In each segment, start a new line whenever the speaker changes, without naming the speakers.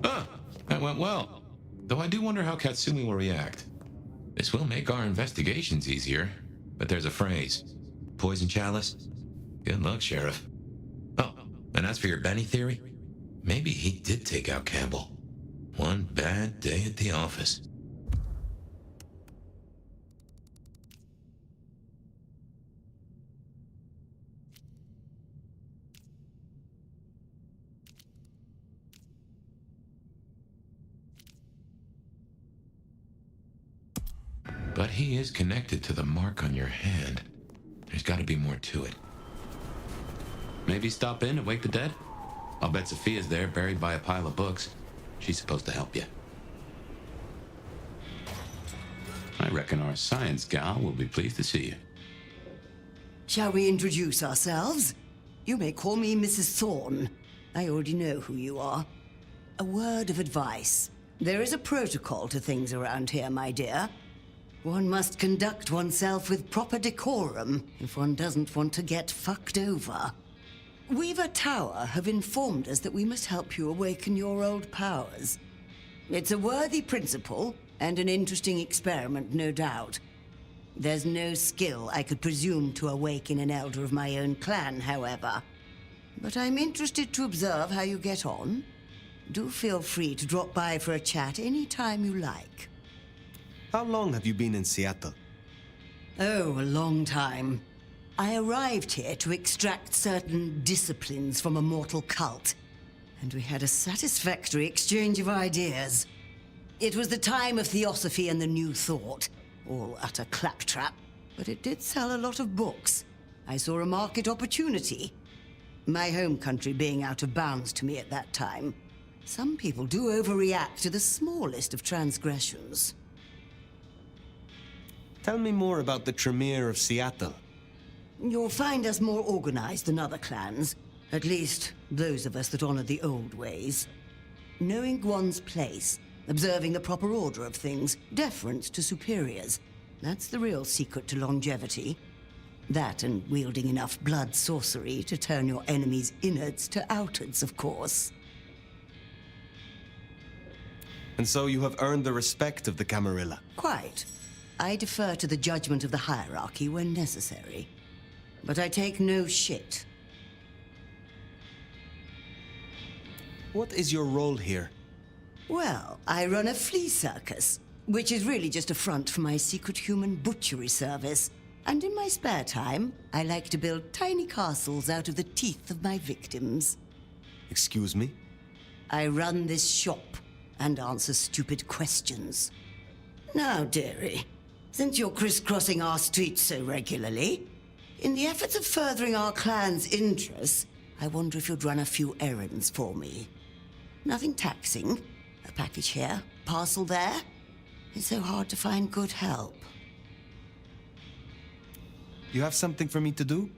Ah, that went well. Though I do wonder how Katsumi will react. This will make our investigations easier, but there's a phrase. Poison chalice? Good luck, Sheriff. Oh, and as for your Benny theory, maybe he did take out Campbell. One bad day at the office. But he is connected to the mark on your hand. There's got to be more to it. Maybe stop in and wake the dead? I'll bet Sophia's there, buried by a pile of books. She's supposed to help you. I reckon our science gal will be pleased to see you.
Shall we introduce ourselves? You may call me Mrs. Thorne. I already know who you are. A word of advice. There is a protocol to things around here, my dear. One must conduct oneself with proper decorum if one doesn't want to get fucked over. Weaver Tower have informed us that we must help you awaken your old powers. It's a worthy principle and an interesting experiment, no doubt. There's no skill I could presume to awaken an elder of my own clan, however. But I'm interested to observe how you get on. Do feel free to drop by for a chat any time you like.
How long have you been in Seattle?
Oh, a long time. I arrived here to extract certain disciplines from a mortal cult, and we had a satisfactory exchange of ideas. It was the time of Theosophy and the New Thought, all utter claptrap, but it did sell a lot of books. I saw a market opportunity. My home country being out of bounds to me at that time. Some people do overreact to the smallest of transgressions.
Tell me more about the Tremere of Seattle.
You'll find us more organized than other clans. At least, those of us that honor the old ways. Knowing one's place, observing the proper order of things, deference to superiors. That's the real secret to longevity. That and wielding enough blood sorcery to turn your enemy's innards to outards, of course.
And so you have earned the respect of the Camarilla.
Quite. I defer to the judgment of the hierarchy when necessary. But I take no shit.
What is your role here?
Well, I run a flea circus, which is really just a front for my secret human butchery service. And in my spare time, I like to build tiny castles out of the teeth of my victims.
Excuse me?
I run this shop and answer stupid questions. Now, dearie, since you're crisscrossing our streets so regularly, in the efforts of furthering our clan's interests, I wonder if you'd run a few errands for me. Nothing taxing. A package here, parcel there. It's so hard to find good help.
You have something for me to do?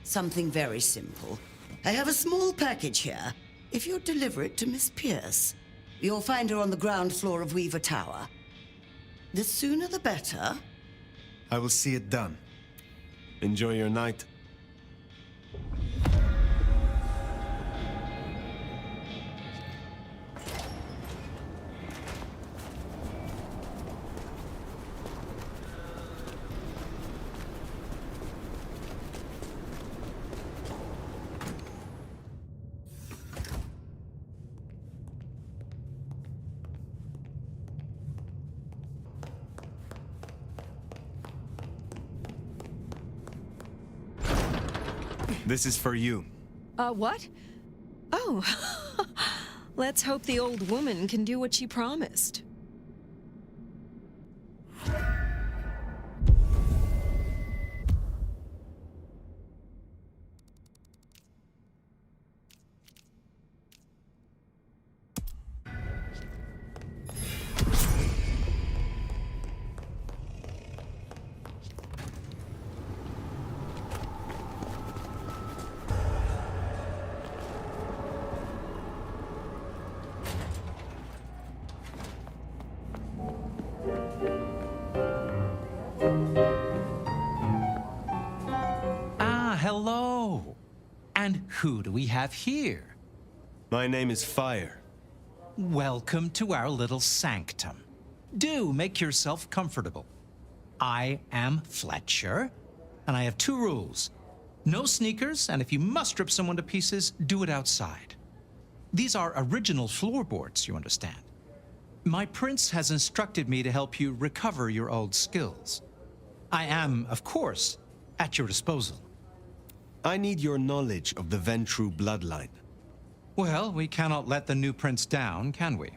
Something very simple. I have a small package here. If you'd deliver it to Miss Pierce, you'll find her on the ground floor of Weaver Tower. The sooner the better.
I will see it done. Enjoy your night. This is for you.
What? Oh. Let's hope the old woman can do what she promised.
Hello. And who do we have here?
My name is Fire.
Welcome to our little sanctum. Do make yourself comfortable. I am Fletcher, and I have 2 rules. No sneakers, and if you must rip someone to pieces, do it outside. These are original floorboards, you understand. My prince has instructed me to help you recover your old skills. I am, of course, at your disposal.
I need your knowledge of the Ventru bloodline.
Well, we cannot let the new prince down, can we?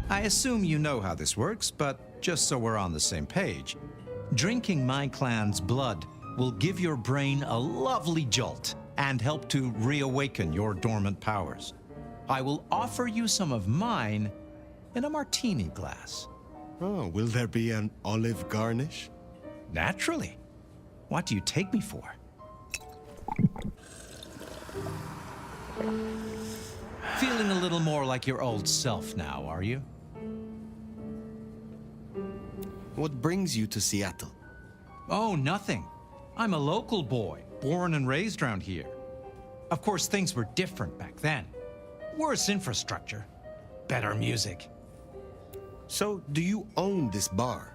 I assume you know how this works, but just so we're on the same page, drinking my clan's blood will give your brain a lovely jolt and help to reawaken your dormant powers. I will offer you some of mine in a martini glass.
Oh, will there be an olive garnish?
Naturally. What do you take me for? Feeling a little more like your old self now, are you?
What brings you to Seattle?
Oh, nothing. I'm a local boy, born and raised around here. Of course, things were different back then. Worse infrastructure, better music.
So, do you own this bar?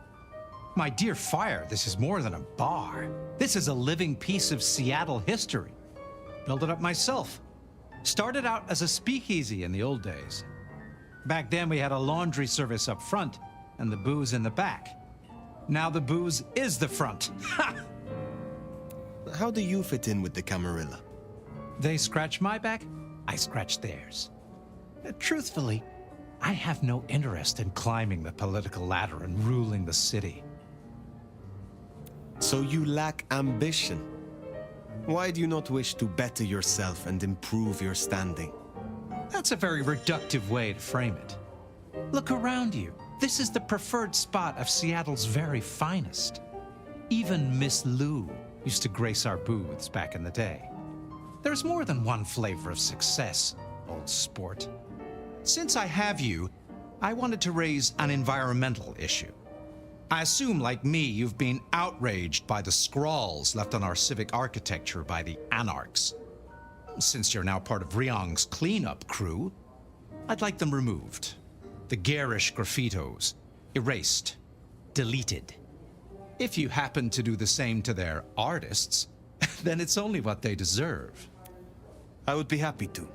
My dear Fire, this is more than a bar. This is a living piece of Seattle history. Built it up myself. Started out as a speakeasy in the old days. Back then, we had a laundry service up front and the booze in the back. Now the booze is the front. Ha!
How do you fit in with the Camarilla?
They scratch my back, I scratch theirs. Truthfully, I have no interest in climbing the political ladder and ruling the city.
So you lack ambition. Why do you not wish to better yourself and improve your standing?
That's a very reductive way to frame it. Look around you. This is the preferred spot of Seattle's very finest. Even Miss Lou used to grace our booths back in the day. There's more than one flavor of success, old sport. Since I have you, I wanted to raise an environmental issue. I assume, like me, you've been outraged by the scrawls left on our civic architecture by the Anarchs. Since you're now part of Ryong's cleanup crew, I'd like them removed. The garish graffitos, erased, deleted. If you happen to do the same to their artists, then it's only what they deserve.
I would be happy to.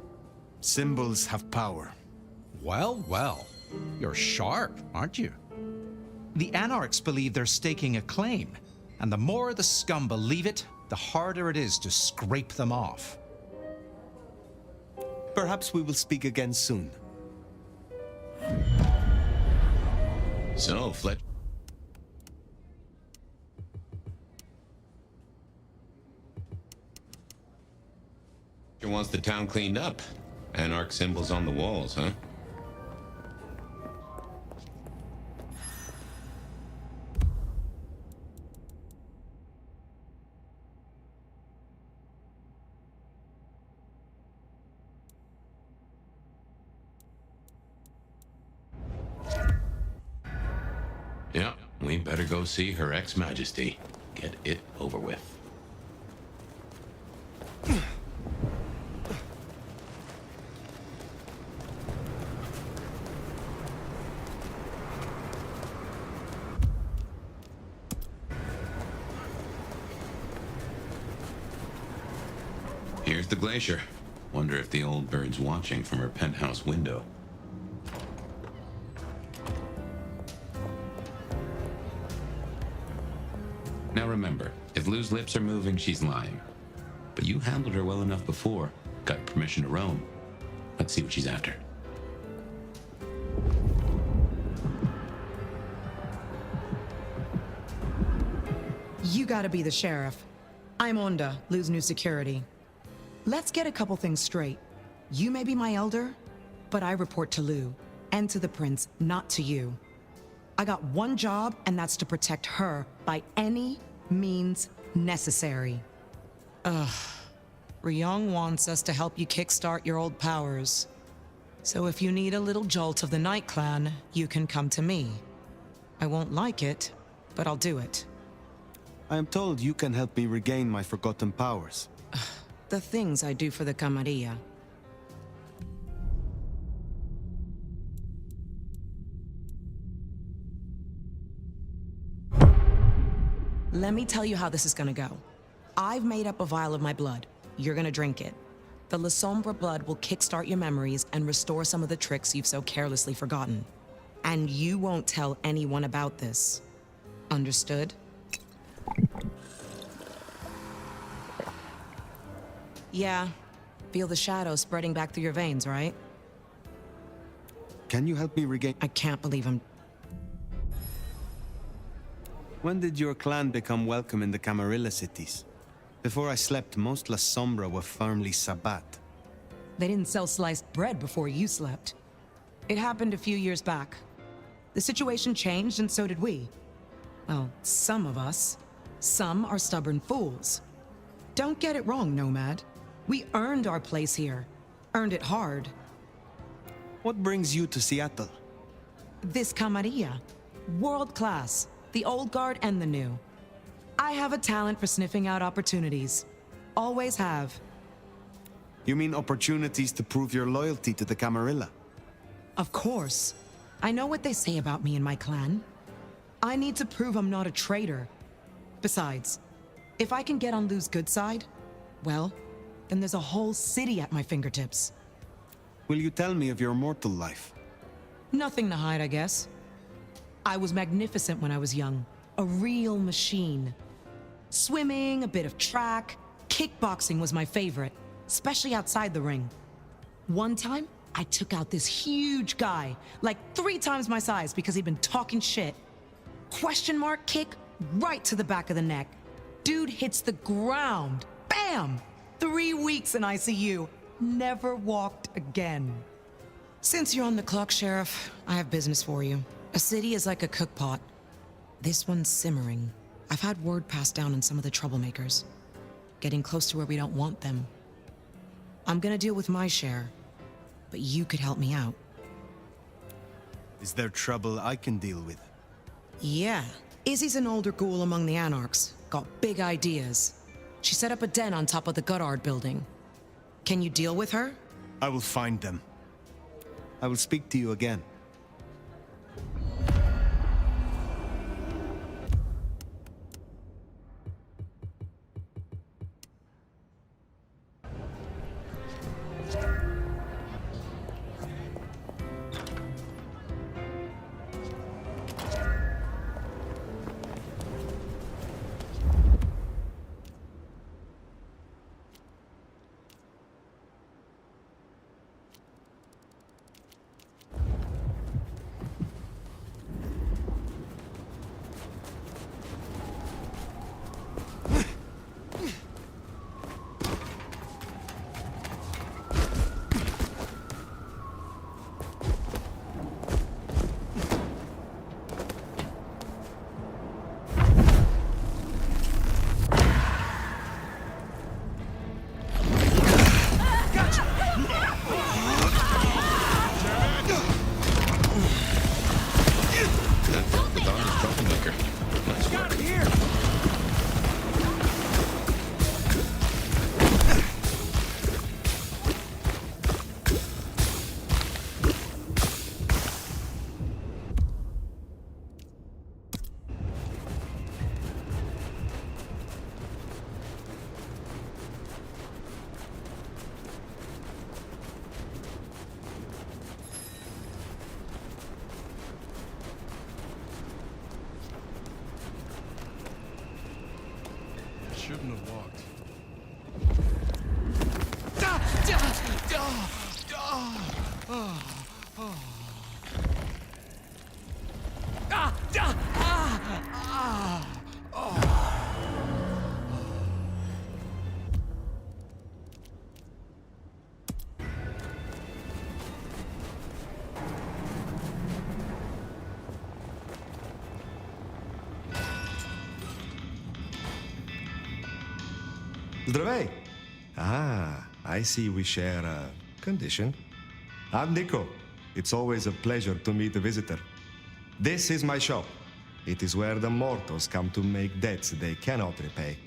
Symbols have power.
Well, well, you're sharp, aren't you? The Anarchs believe they're staking a claim, and the more the scum believe it, the harder it is to scrape them off.
Perhaps we will speak again soon.
So, Fletcher wants the town cleaned up. Anarch symbols on the walls, huh? Yeah, we better go see Her Ex-Majesty. Get it over with. Here's the glacier. Wonder if the old bird's watching from her penthouse window. Now remember, if Lou's lips are moving, she's lying. But you handled her well enough before. Got permission to roam. Let's see what she's after.
You gotta be the sheriff. I'm Onda, Lou's new security. Let's get a couple things straight. You may be my elder, but I report to Lou, and to the prince, not to you. I got one job, and that's to protect her by any means necessary. Ugh. Ryong wants us to help you kickstart your old powers. So if you need a little jolt of the Night Clan, you can come to me. I won't like it, but I'll do it.
I am told you can help me regain my forgotten powers.
The things I do for the Camarilla. Let me tell you how this is gonna go. I've made up a vial of my blood. You're gonna drink it. The La Sombra blood will kickstart your memories and restore some of the tricks you've so carelessly forgotten. And you won't tell anyone about this. Understood? Yeah. Feel the shadow spreading back through your veins, right?
Can you help me regain...
I can't believe I'm...
When did your clan become welcome in the Camarilla cities? Before I slept, most La Sombra were firmly Sabbat.
They didn't sell sliced bread before you slept. It happened a few years back. The situation changed, and so did we. Well, some of us. Some are stubborn fools. Don't get it wrong, Nomad. We earned our place here. Earned it hard.
What brings you to Seattle?
This Camarilla. World class. The old guard and the new. I have a talent for sniffing out opportunities. Always have.
You mean opportunities to prove your loyalty to the Camarilla?
Of course. I know what they say about me and my clan. I need to prove I'm not a traitor. Besides, if I can get on Lu's good side, well, then there's a whole city at my fingertips.
Will you tell me of your mortal life?
Nothing to hide, I guess. I was magnificent when I was young. A real machine. Swimming, a bit of track, kickboxing was my favorite, especially outside the ring. One time, I took out this huge guy, like 3 times my size because he'd been talking shit. Question mark kick right to the back of the neck. Dude hits the ground. Bam! 3 weeks in ICU. Never walked again. Since you're on the clock, Sheriff, I have business for you. A city is like a cookpot. This one's simmering. I've had word passed down on some of the troublemakers. Getting close to where we don't want them. I'm gonna deal with my share, but you could help me out.
Is there trouble I can deal with?
Yeah. Izzy's an older ghoul among the Anarchs. Got big ideas. She set up a den on top of the Goddard building. Can you deal with her?
I will find them. I will speak to you again.
Shouldn't have walked.
Здравей!
Ah, I see we share a condition. I'm Nico. It's always a pleasure to meet a visitor. This is my shop. It is where the mortals come to make debts they cannot repay.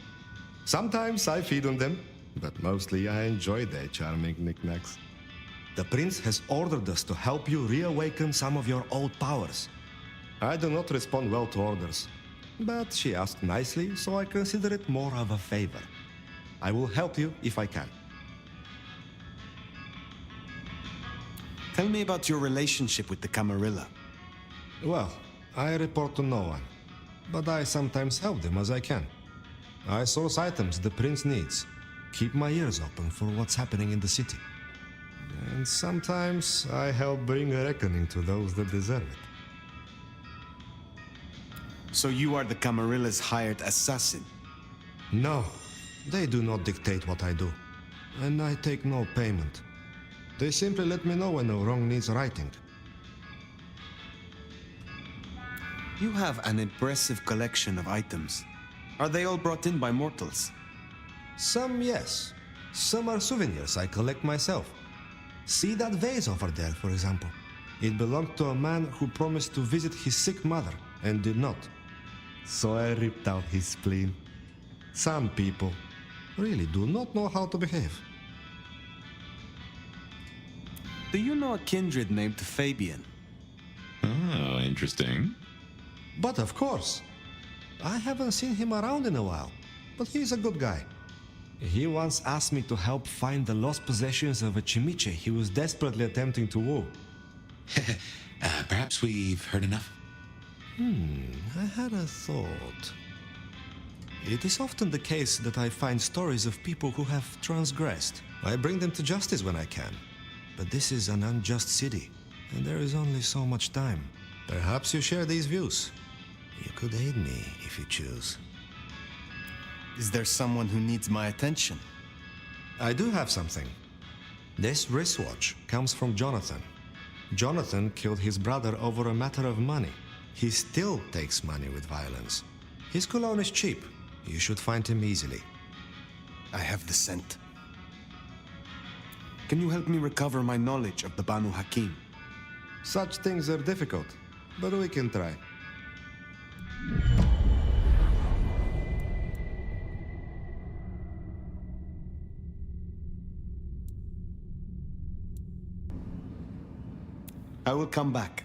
Sometimes I feed on them, but mostly I enjoy their charming knickknacks. The prince has ordered us to help you reawaken some of your old powers. I do not respond well to orders, but she asked nicely, so I consider it more of a favor. I will help you if I can.
Tell me about your relationship with the Camarilla.
Well, I report to no one, but I sometimes help them as I can. I source items the prince needs, keep my ears open for what's happening in the city. And sometimes I help bring a reckoning to those that deserve it.
So you are the Camarilla's hired assassin?
No, they do not dictate what I do, and I take no payment. They simply let me know when a wrong needs righting.
You have an impressive collection of items. Are they all brought in by mortals?
Some, yes. Some are souvenirs I collect myself. See that vase over there, for example. It belonged to a man who promised to visit his sick mother and did not. So I ripped out his spleen. Some people really do not know how to behave.
Do you know a kindred named Fabian?
Oh, interesting.
But of course. I haven't seen him around in a while, but he's a good guy. He once asked me to help find the lost possessions of a chimiche he was desperately attempting to woo.
Perhaps we've heard enough.
I had a thought. It is often the case that I find stories of people who have transgressed. I bring them to justice when I can. But this is an unjust city, and there is only so much time. Perhaps you share these views. You could aid me if you choose.
Is there someone who needs my attention?
I do have something. This wristwatch comes from Jonathan. Jonathan killed his brother over a matter of money. He still takes money with violence. His cologne is cheap. You should find him easily.
I have the scent. Can you help me recover my knowledge of the Banu Hakim?
Such things are difficult, but we can try.
I will come back.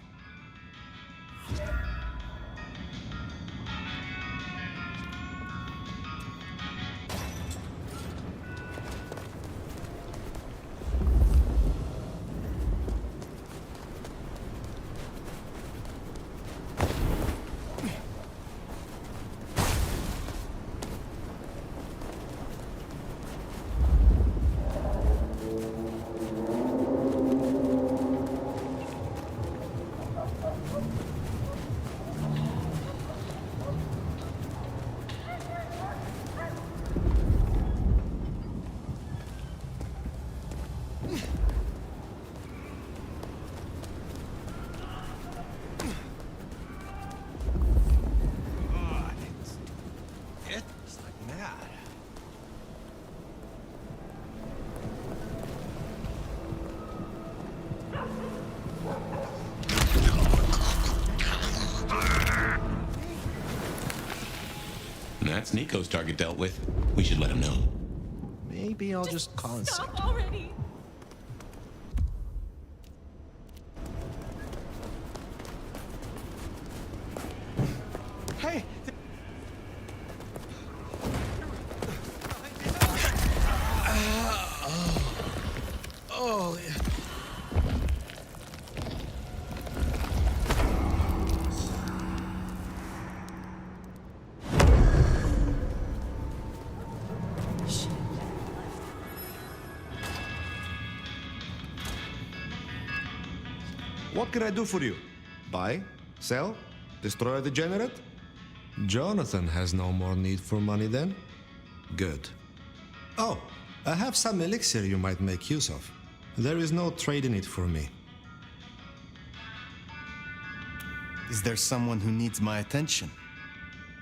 That's Nico's target dealt with. We should let him know.
Maybe I'll just call in sick.
Stop already!
Hey!
What can I do for you? Buy? Sell? Destroy a degenerate? Jonathan has no more need for money then? Good. Oh, I have some elixir you might make use of. There is no trade in it for me.
Is there someone who needs my attention?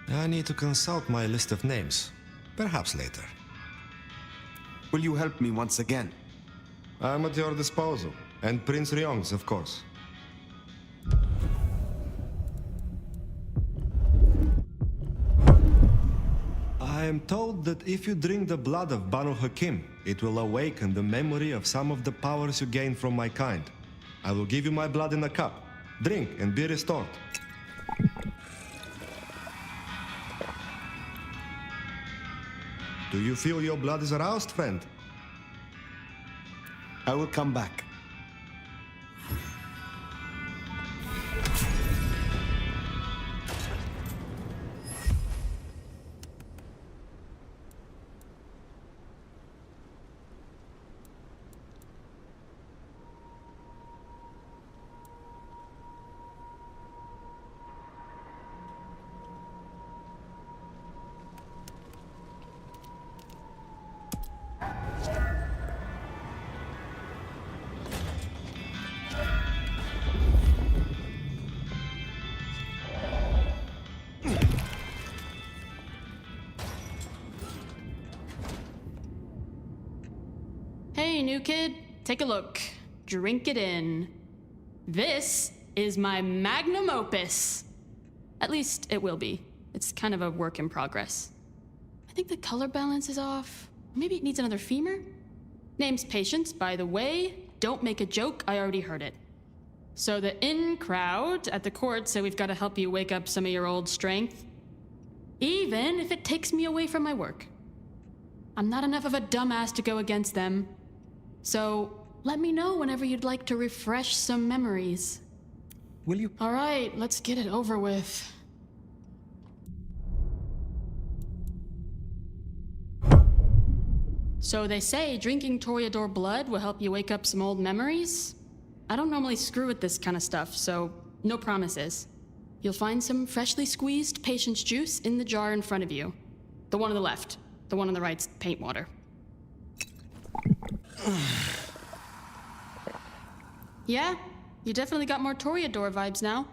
I need to consult my list of names. Perhaps later.
Will you help me once again?
I'm at your disposal. And Prince Ryong's, of course. I am told that if you drink the blood of Banu Hakim, it will awaken the memory of some of the powers you gain from my kind. I will give you my blood in a cup. Drink and be restored. Do you feel your blood is aroused, friend?
I will come back.
Hey, new kid, take a look. Drink it in. This is my magnum opus. At least it will be. It's kind of a work in progress. I think the color balance is off. Maybe it needs another femur? Name's Patience, by the way. Don't make a joke, I already heard it. So the in crowd at the court said we've got to help you wake up some of your old strength. Even if it takes me away from my work. I'm not enough of a dumbass to go against them. So, let me know whenever you'd like to refresh some memories.
Will you?
All right, let's get it over with. So they say drinking Toreador blood will help you wake up some old memories. I don't normally screw with this kind of stuff, so no promises. You'll find some freshly squeezed patience juice in the jar in front of you. The one on the left. The one on the right's paint water. Yeah, you definitely got more Toreador vibes now.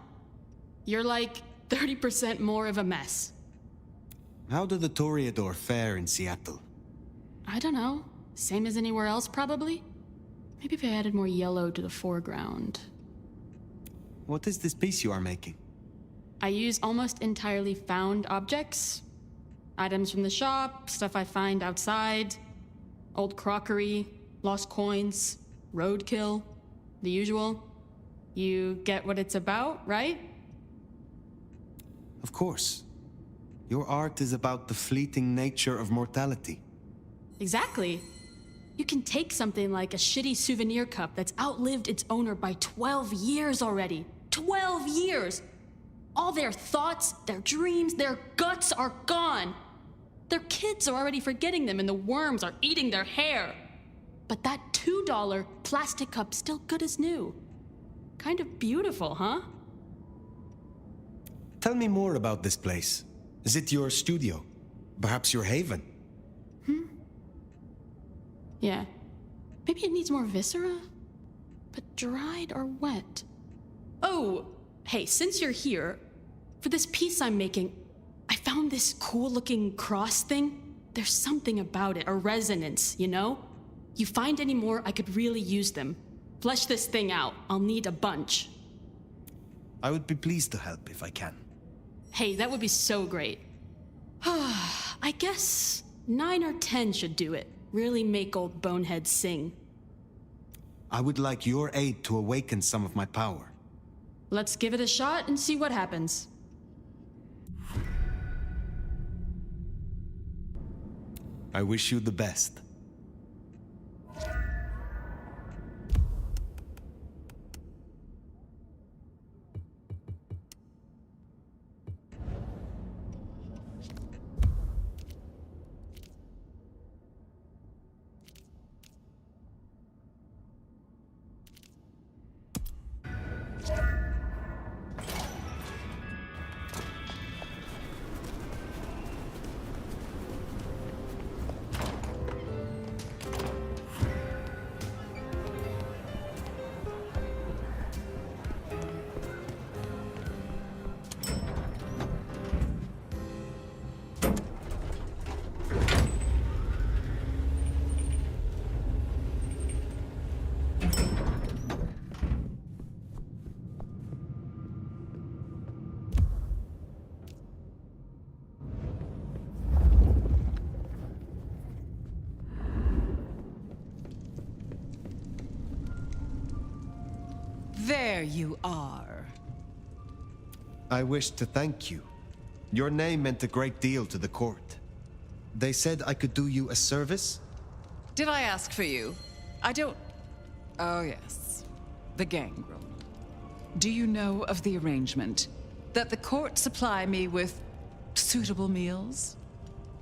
You're like 30% more of a mess.
How do the Toreador fare in Seattle?
I don't know. Same as anywhere else, probably? Maybe if I added more yellow to the foreground.
What is this piece you are making?
I use almost entirely found objects. Items from the shop, stuff I find outside, old crockery, lost coins, roadkill, the usual. You get what it's about, right?
Of course. Your art is about the fleeting nature of mortality.
Exactly. You can take something like a shitty souvenir cup that's outlived its owner by 12 years already. 12 years! All their thoughts, their dreams, their guts are gone. Their kids are already forgetting them and the worms are eating their hair. But that $2 plastic cup's still good as new. Kind of beautiful, huh?
Tell me more about this place. Is it your studio? Perhaps your haven?
Yeah. Maybe it needs more viscera? But dried or wet? Oh, hey, since you're here, for this piece I'm making, I found this cool-looking cross thing. There's something about it, a resonance, you know? You find any more, I could really use them. Flesh this thing out. I'll need a bunch.
I would be pleased to help if I can.
Hey, that would be so great. I guess 9 or 10 should do it. Really make old boneheads sing.
I would like your aid to awaken some of my power.
Let's give it a shot and see what happens.
I wish you the best.
there you are.
I wish to thank you. Your name meant a great deal to the court. They said I could do you a service?
Did I ask for you? I don't... Oh, yes. The gangrel. Do you know of the arrangement? That the court supply me with suitable meals?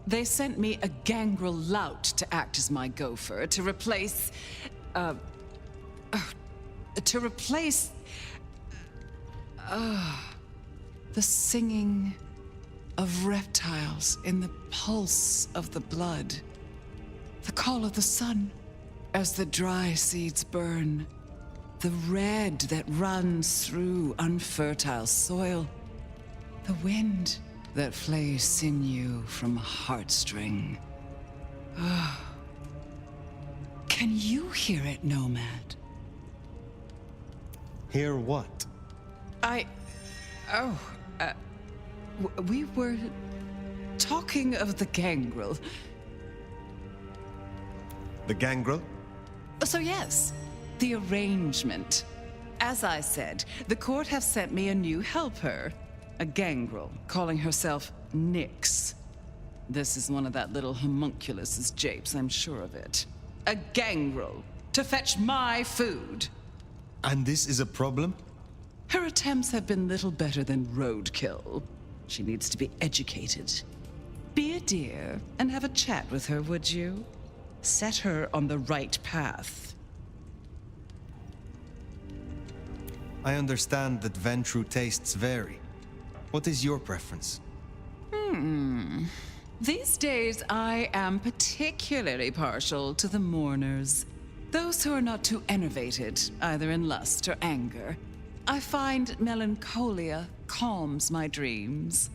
They sent me a gangrel lout to act as my gopher, to replace... the singing of reptiles in the pulse of the blood. The call of the sun as the dry seeds burn. The red that runs through unfertile soil. The wind that flays sinew from a heartstring. Can you hear it, Nomad?
Hear what?
We were talking of the gangrel.
The gangrel?
So yes, the arrangement. As I said, the court have sent me a new helper. A gangrel, calling herself Nyx. This is one of that little homunculus's japes, I'm sure of it. A gangrel, to fetch my food.
And this is a problem?
Her attempts have been little better than roadkill. She needs to be educated. Be a dear and have a chat with her, would you? Set her on the right path.
I understand that Ventru tastes vary. What is your preference?
These days, I am particularly partial to the mourners. Those who are not too enervated, either in lust or anger. I find melancholia calms my dreams.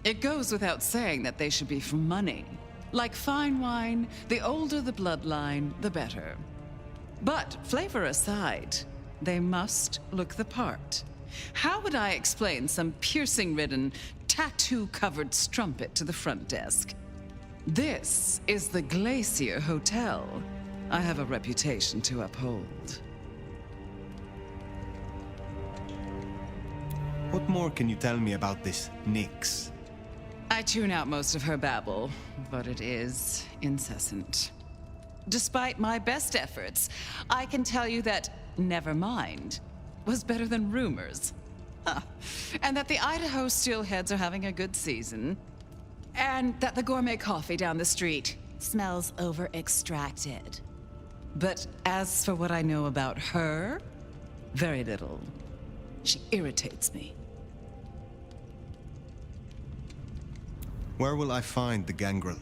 It goes without saying that they should be for money. Like fine wine, the older the bloodline, the better. But flavor aside, they must look the part. How would I explain some piercing-ridden, tattoo-covered strumpet to the front desk? This is the Glacier Hotel. I have a reputation to uphold.
What more can you tell me about this Nyx?
I tune out most of her babble, but it is incessant. Despite my best efforts, I can tell you that Nevermind was better than rumors. And that the Idaho steelheads are having a good season. And that the gourmet coffee down the street smells over-extracted. But as for what I know about her, very little. She irritates me.
Where will I find the gangrel?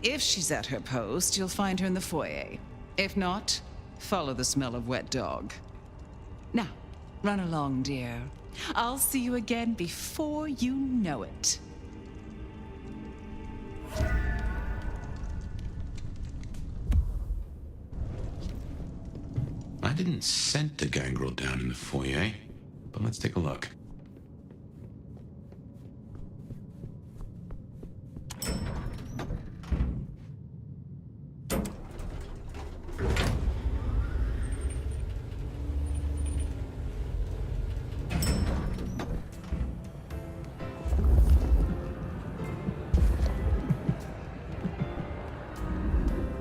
If she's at her post, you'll find her in the foyer. If not, follow the smell of wet dog. Now, run along, dear. I'll see you again before you know it.
I didn't scent the gangrel down in the foyer, but let's take a look.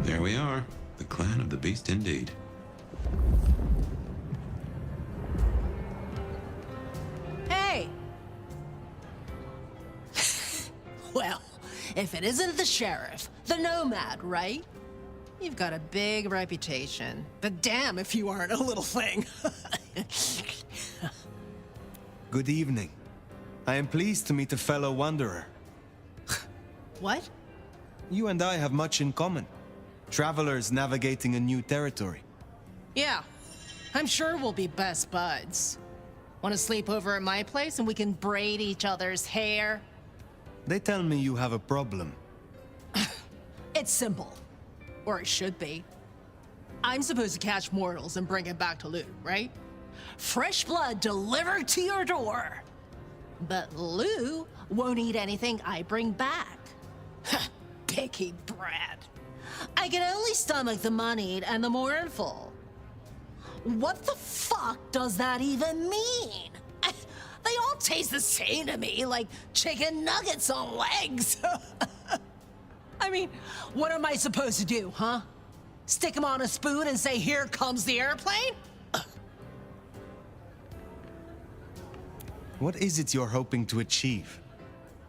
There we are, the clan of the beast indeed.
Hey! Well, if it isn't the sheriff, the nomad, right? You've got a big reputation, but damn if you aren't a little thing.
Good evening. I am pleased to meet a fellow wanderer.
What?
You and I have much in common. Travelers navigating a new territory.
Yeah, I'm sure we'll be best buds. Want to sleep over at my place and we can braid each other's hair?
They tell me you have a problem.
It's simple. Or it should be. I'm supposed to catch mortals and bring it back to Lou, right? Fresh blood delivered to your door. But Lou won't eat anything I bring back. Picky brat. I can only stomach the moneyed and the mournful. What the fuck fuck does that even mean? They all taste the same to me, like chicken nuggets on legs. I mean, what am I supposed to do, huh? Stick them on a spoon and say, here comes the airplane?
What is it you're hoping to achieve?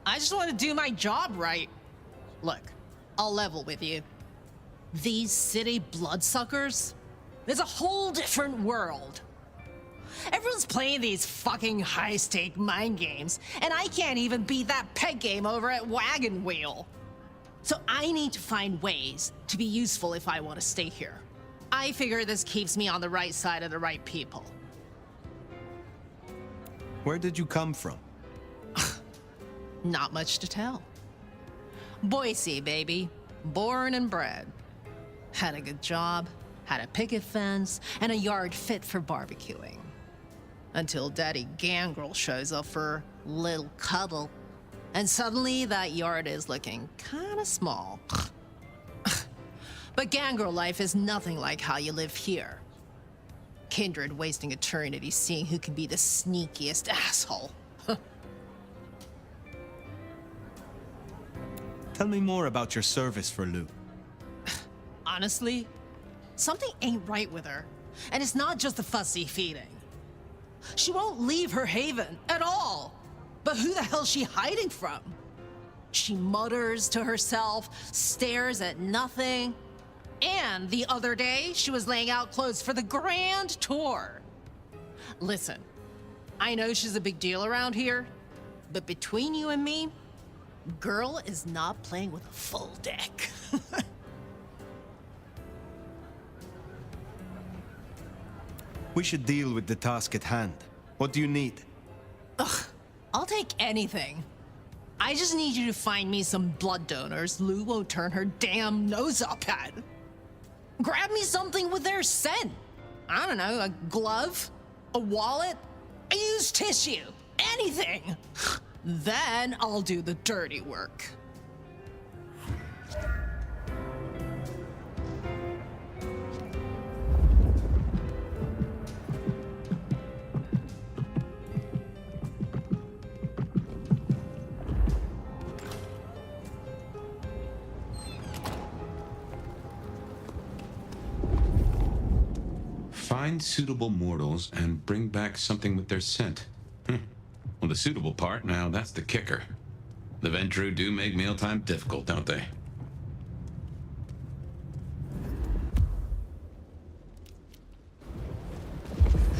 I just want to do my job right. Look, I'll level with you. These city bloodsuckers, it's a whole different world. Everyone's playing these fucking high-stake mind games, and I can't even beat that peg game over at Wagon Wheel. So I need to find ways to be useful if I want to stay here. I figure this keeps me on the right side of the right people.
Where did you come from?
Not much to tell. Boise, baby. Born and bred. Had a good job, had a picket fence, and a yard fit for barbecuing. Until Daddy Gangrel shows up for little cuddle. And suddenly that yard is looking kinda small. But Gangrel life is nothing like how you live here. Kindred wasting eternity seeing who can be the sneakiest asshole.
Tell me more about your service for Lou.
Honestly, something ain't right with her. And it's not just the fussy feeding. She won't leave her haven at all. But who the hell's she hiding from? She mutters to herself, stares at nothing. And the other day, she was laying out clothes for the grand tour. Listen, I know she's a big deal around here, but between you and me, girl is not playing with a full deck.
We should deal with the task at hand. What do you need?
Ugh, I'll take anything. I just need you to find me some blood donors Lou won't turn her damn nose up at. Grab me something with their scent. I don't know, a glove, a wallet, a used tissue, anything. Then I'll do the dirty work.
Find suitable mortals and bring back something with their scent. Well, the suitable part, now that's the kicker. The Ventru do make mealtime difficult, don't they?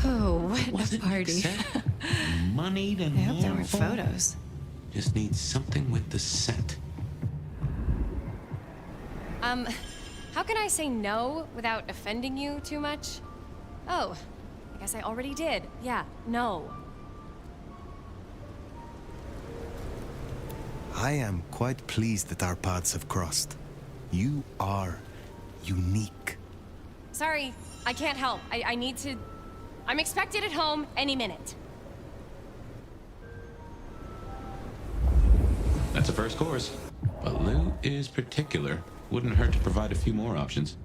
Oh, what
Was
a
it
party.
Moneyed and
I hope there were
mournful?
photos.
Just need something with the scent.
How can I say no without offending you too much? Oh, I guess I already did. Yeah, no.
I am quite pleased that our paths have crossed. You are unique.
Sorry, I can't help. I need to... I'm expected at home any minute.
That's a first course. But Lou is particular. Wouldn't hurt to provide a few more options.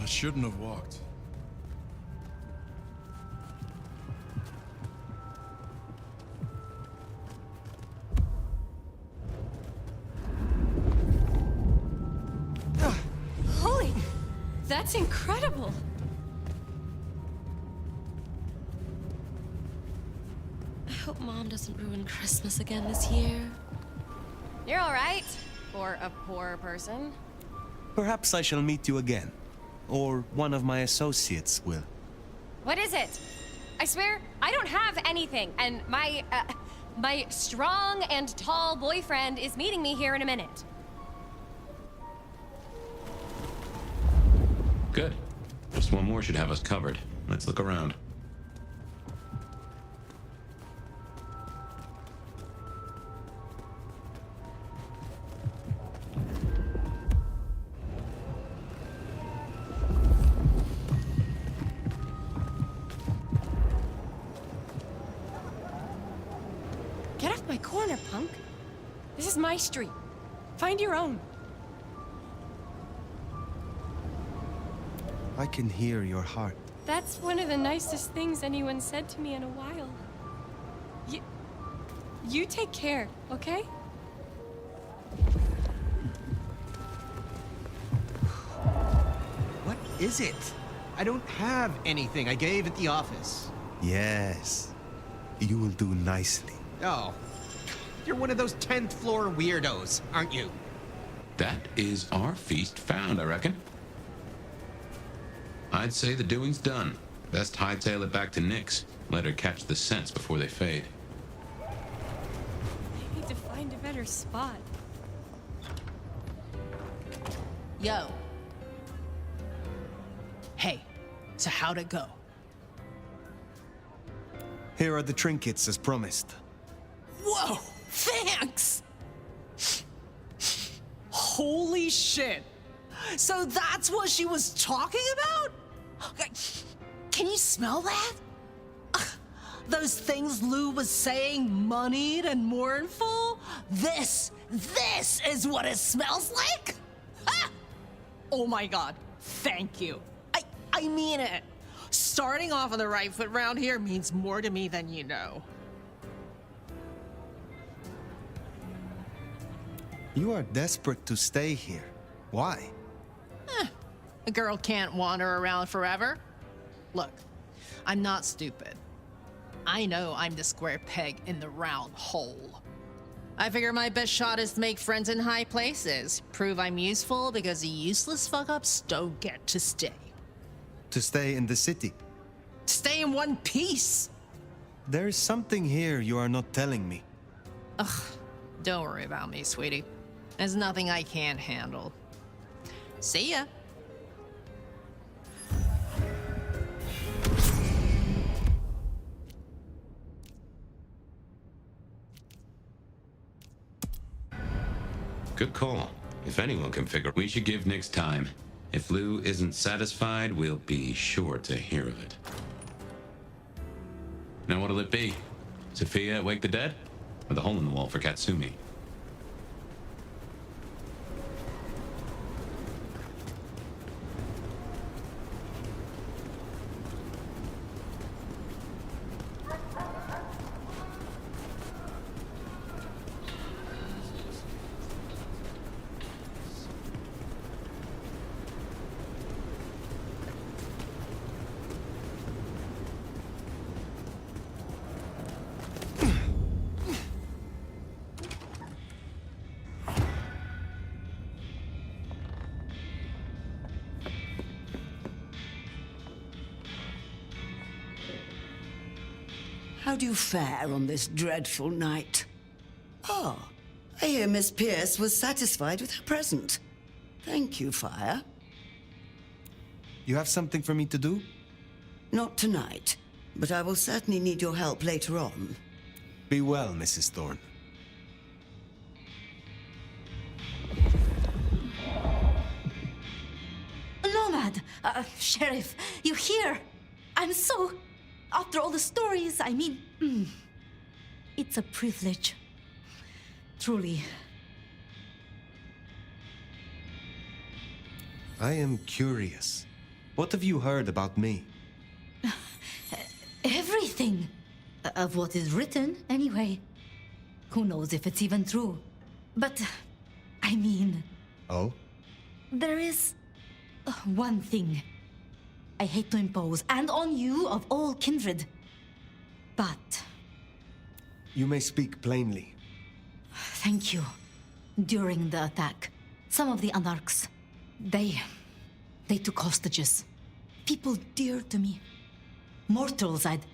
I shouldn't have walked.
Holy... That's incredible!
I hope Mom doesn't ruin Christmas again this year.
You're all right, for a poor person.
Perhaps I shall meet you again. Or one of my associates will.
What is it? I swear, I don't have anything, and my strong and tall boyfriend is meeting me here in a minute.
Good. Just one more should have us covered. Let's look around.
corner, punk. This is my street. Find your own.
I can hear your heart.
That's one of the nicest things anyone said to me in a while. You take care, okay?
What is it? I don't have anything. I gave at the office.
Yes. You will do nicely.
Oh. You're one of those 10th floor weirdos, aren't you?
That is our feast found, I reckon. I'd say the doing's done. Best hightail it back to Nyx. Let her catch the scents before they fade.
I need to find a better spot.
Yo. Hey, so how'd it go?
Here are the trinkets as promised.
Whoa, thanks! Holy shit! So that's what she was talking about? Can you smell that? Those things Lou was saying, moneyed and mournful? This is what it smells like? Ha! Oh my god, thank you. I mean it. Starting off on the right foot round here means more to me than you know.
You are desperate to stay here. Why?
A girl can't wander around forever. Look, I'm not stupid. I know I'm the square peg in the round hole. I figure my best shot is to make friends in high places. Prove I'm useful because the useless fuck-ups don't get to stay.
To stay in the city.
Stay in one piece.
There is something here you are not telling me.
Ugh, don't worry about me, sweetie. There's nothing I can't handle. See ya.
Good call. If anyone can figure, we should give Nyx time. If Lou isn't satisfied, we'll be sure to hear of it. Now what'll it be? Sophia at Wake the Dead? Or the hole in the wall for Katsumi?
How do you fare on this dreadful night? Oh, I hear Miss Pierce was satisfied with her present. Thank you, Fire.
You have something for me to do?
Not tonight, but I will certainly need your help later on.
Be well, Mrs. Thorne.
Nomad! Sheriff, you here? I'm so... After all the stories, I mean... It's a privilege. Truly.
I am curious. What have you heard about me?
Everything. Of what is written, anyway. Who knows if it's even true. But, I mean...
Oh?
There is... one thing. I hate to impose, and on you of all kindred. But...
You may speak plainly.
Thank you. During the attack, some of the Anarchs, they took hostages. People dear to me. Mortals I'd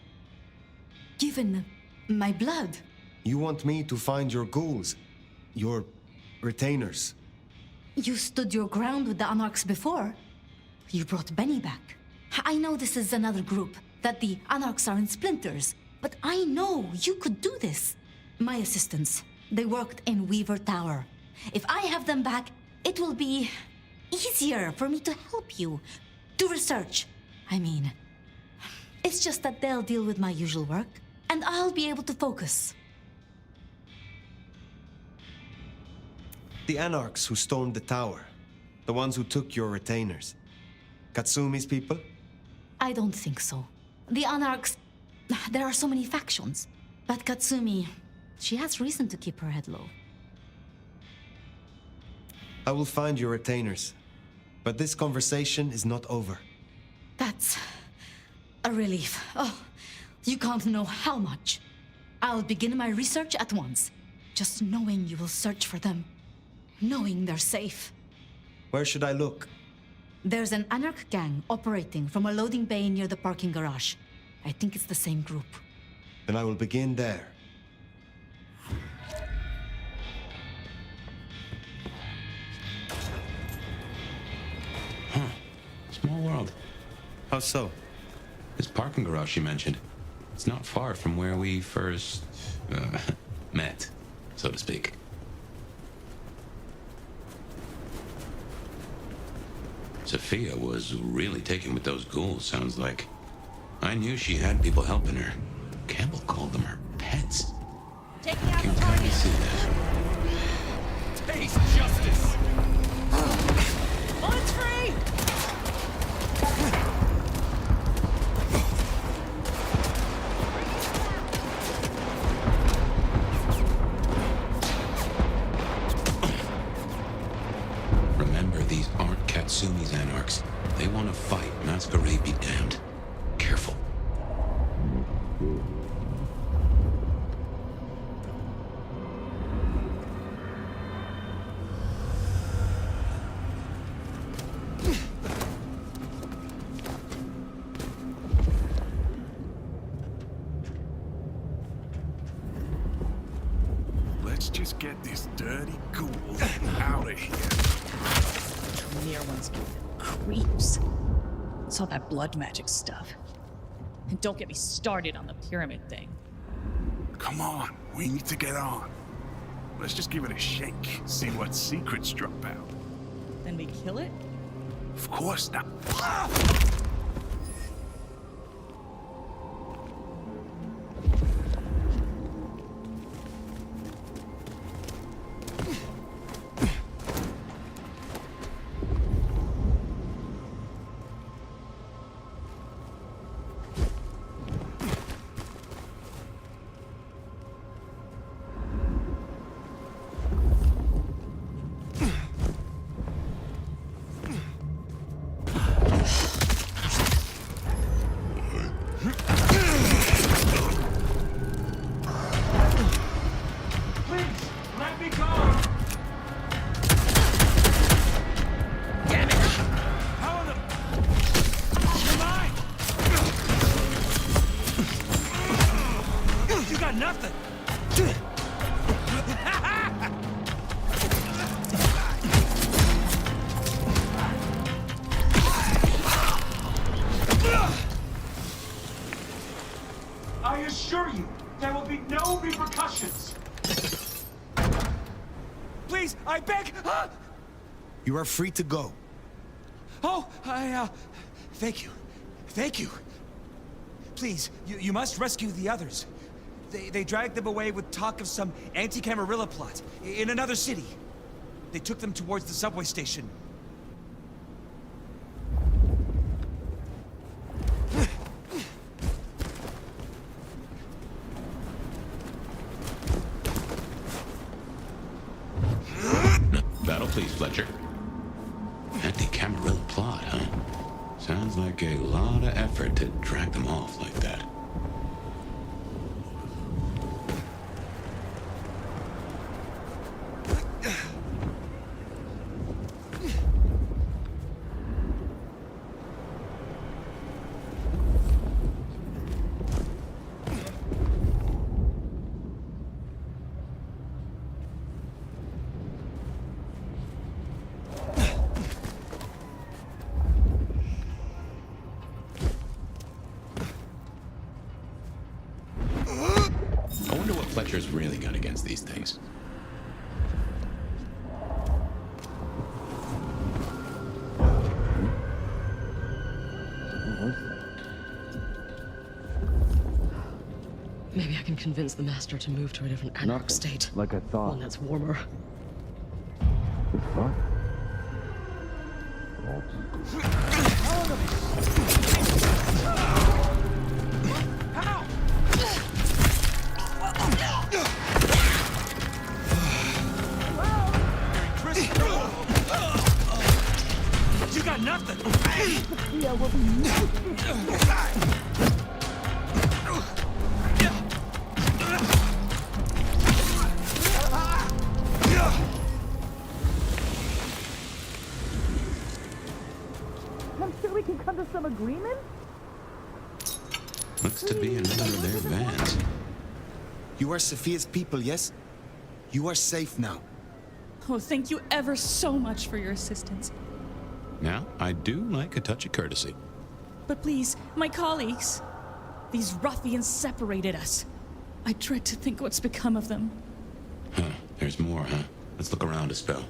given my blood.
You want me to find your ghouls? Your retainers?
You stood your ground with the Anarchs before. You brought Benny back. I know this is another group, that the Anarchs are in splinters, but I know you could do this. My assistants, they worked in Weaver Tower. If I have them back, it will be easier for me to help you. To research, I mean. It's just that they'll deal with my usual work, and I'll be able to focus.
The Anarchs who stormed the tower. The ones who took your retainers. Katsumi's people?
I don't think so. The Anarchs... There are so many factions. But Katsumi... She has reason to keep her head low.
I will find your retainers. But this conversation is not over.
That's... a relief. Oh, you can't know how much. I'll begin my research at once. Just knowing you will search for them. Knowing they're safe.
Where should I look?
There's an Anarch gang operating from a loading bay near the parking garage. I think it's the same group.
Then I will begin there.
Huh. Small world.
How so?
This parking garage you mentioned. It's not far from where we first... met, so to speak. Sophia was really taken with those ghouls, sounds like. I knew she had people helping her. Campbell called them her pets.
Taking out
Can kind of see that.
Taste justice!
Bullets free!
Remember, these aren't Katsumi's Anarchs. They want to fight. Masquerade be damned. Careful.
Let's just get this dirty ghoul out of here.
Near ones give them creeps. It's all that blood magic stuff. And don't get me started on the pyramid thing.
Come on, we need to get on. Let's just give it a shake, see what secrets drop out.
Then we kill it?
Of course not.
I assure you, there will be no repercussions. Please, I beg.
You are free to go.
Oh, thank you. Thank you. Please, you must rescue the others. They dragged them away with talk of some anti-Camarilla plot in another city. They took them towards the subway station.
Battle please, Fletcher. Anti-Camarilla plot, huh? Sounds like a lot of effort to drag them off like that. I wonder what Fletcher's really got against these things.
Maybe I can convince the master to move to a different Anarch state.
Like I thought.
One that's warmer.
You got nothing!
I'm sure we can come to some agreement.
Looks to be another of their vans.
You are Sophia's people, yes? You are safe now.
Oh, thank you ever so much for your assistance.
Now, I do like a touch of courtesy.
But please, my colleagues. These ruffians separated us. I dread to think what's become of them.
Huh, there's more, huh? Let's look around a spell.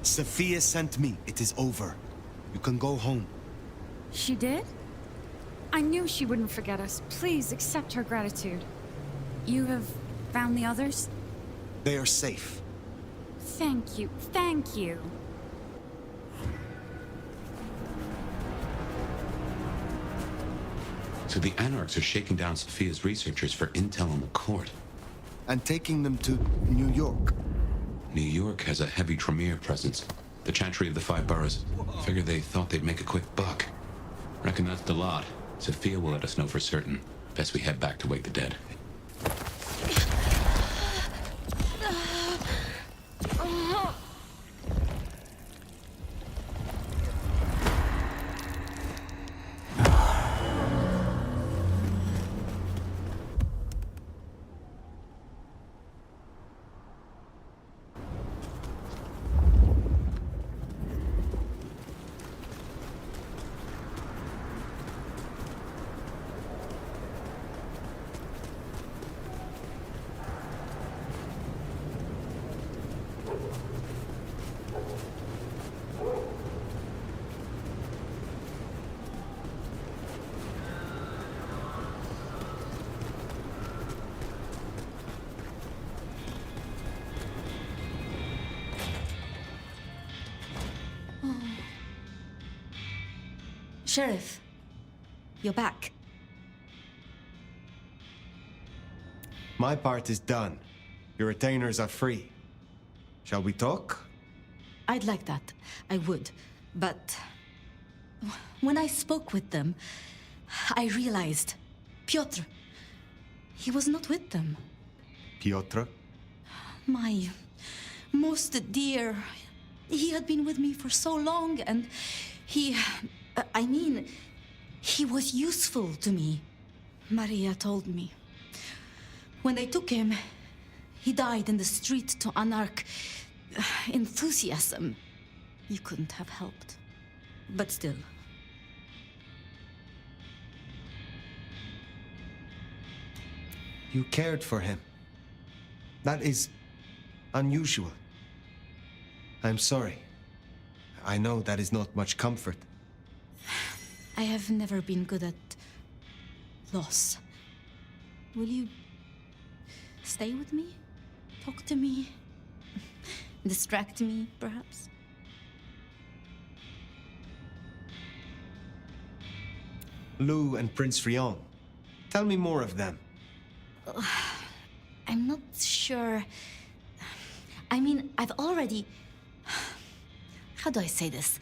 Sophia sent me. It is over. You can go home.
She did? I knew she wouldn't forget us. Please accept her gratitude. You have found the others?
They are safe.
Thank you. Thank you.
So the Anarchs are shaking down Sophia's researchers for intel on the court.
And taking them to New York.
New York has a heavy Tremere presence. The Chantry of the Five Boroughs. Figure they thought they'd make a quick buck. Reckon that's the lot. Sophia will let us know for certain. Best we head back to wake the dead.
Sheriff, you're back.
My part is done. Your retainers are free. Shall we talk?
I'd like that. I would. But when I spoke with them, I realized Piotr, he was not with them.
Piotr?
My most dear. He had been with me for so long, and he was useful to me. Maria told me. When they took him, he died in the street to Anarch enthusiasm. You couldn't have helped. But still.
You cared for him. That is unusual. I'm sorry. I know that is not much comfort.
I have never been good at loss. Will you stay with me? Talk to me? Distract me, perhaps?
Lou and Prince Rion. Tell me more of them.
I'm not sure. I mean, I've already... How do I say this?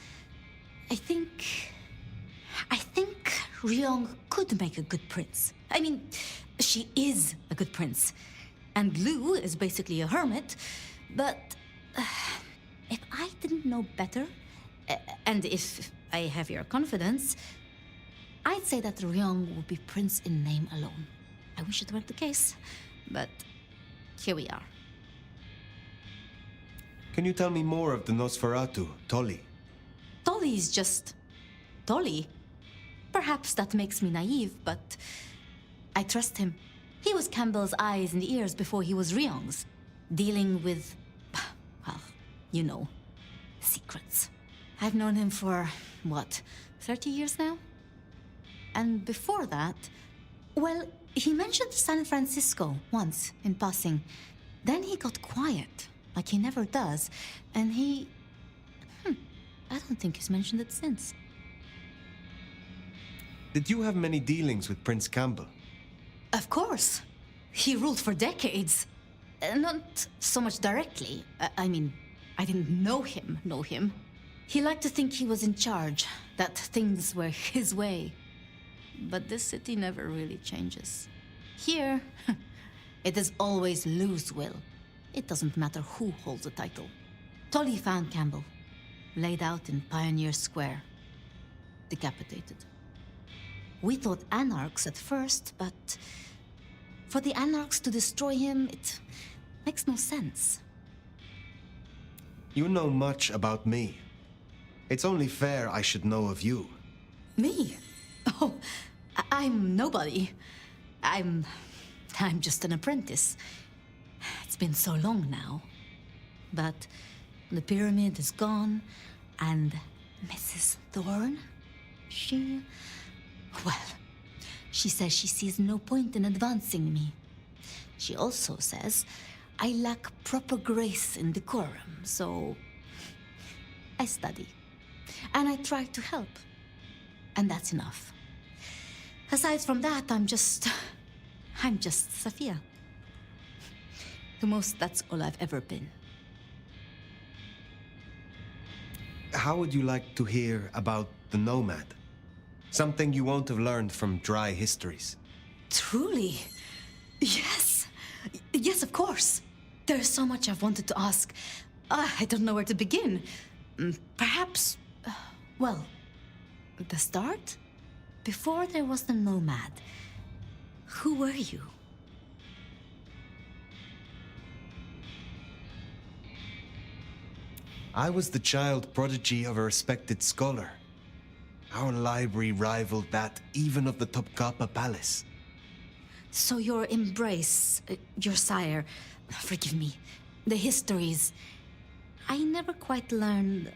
I think Rion could make a good prince. I mean, she is a good prince. And Lou is basically a hermit. But if I didn't know better, and if I have your confidence, I'd say that Ryong would be prince in name alone. I wish it weren't the case, but here we are.
Can you tell me more of the Nosferatu, Tolly?
Tolly is just Tolly. Perhaps that makes me naive, but I trust him. He was Campbell's eyes and ears before he was Ryong's, dealing with, well, you know, secrets. I've known him for, what, 30 years now? And before that, well, he mentioned San Francisco once in passing. Then he got quiet, like he never does, and I don't think he's mentioned it since.
Did you have many dealings with Prince Campbell?
Of course. He ruled for decades. Not so much directly. I mean, I didn't know him. He liked to think he was in charge, that things were his way. But this city never really changes. Here, it is always Lou's will. It doesn't matter who holds the title. Tolly found Campbell, laid out in Pioneer Square, decapitated. We thought anarchs at first, but for the anarchs to destroy him, it makes no sense.
You know much about me. It's only fair I should know of you.
Me? Oh, I'm nobody. I'm just an apprentice. It's been so long now. But the pyramid is gone, and Mrs. Thorne, she says she sees no point in advancing me. She also says I lack proper grace and decorum, so I study. And I try to help. And that's enough. Aside from that, I'm just Sophia. The most, that's all I've ever been.
How would you like to hear about the Nomad? Something you won't have learned from dry histories.
Truly? Yes. Yes, of course. There's so much I've wanted to ask. I don't know where to begin. Perhaps, well, the start? Before there was the Nomad, who were you?
I was the child prodigy of a respected scholar. Our library rivaled that even of the Topkapi Palace.
So your embrace, your sire, forgive me, the histories, I never quite learned.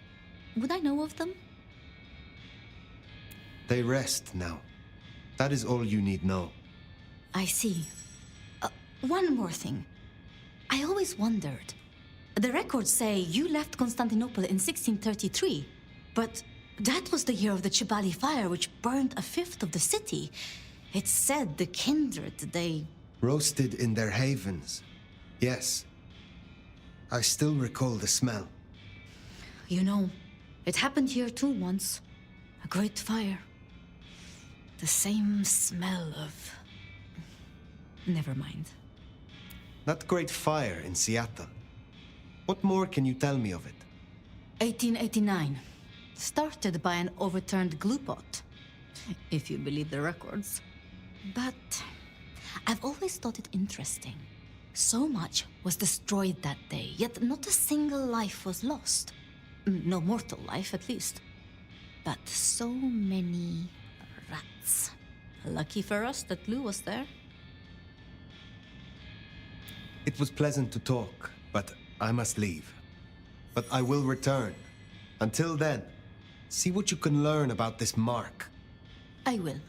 Would I know of them?
They rest now. That is all you need know.
I see. One more thing. I always wondered. The records say you left Constantinople in 1633, but that was the year of the Chibali fire, which burned a fifth of the city. It's said the kindred, they...
Roasted in their havens. Yes. I still recall the smell.
You know, it happened here too once. A great fire. The same smell of... Never mind.
That great fire in Seattle. What more can you tell me of it?
1889. Started by an overturned glue pot. If you believe the records. But I've always thought it interesting. So much was destroyed that day, yet not a single life was lost. No mortal life, at least. But so many rats. Lucky for us that Lou was there.
It was pleasant to talk, but I must leave. But I will return. Until then, see what you can learn about this mark.
I will.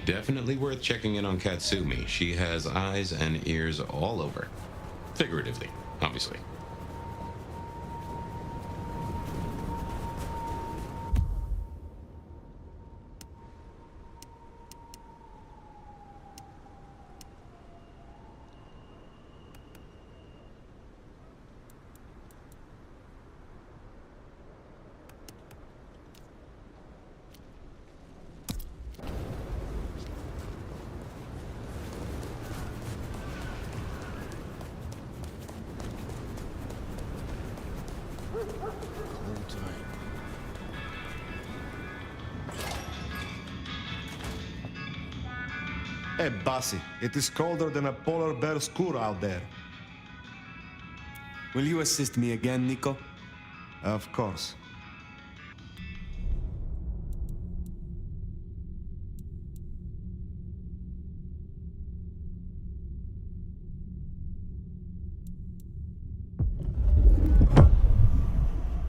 Definitely worth checking in on Katsumi. She has eyes and ears all over. Figuratively, obviously.
Whole time.
Hey, Bassi, it is colder than a polar bear's cur out there.
Will you assist me again, Nico?
Of course.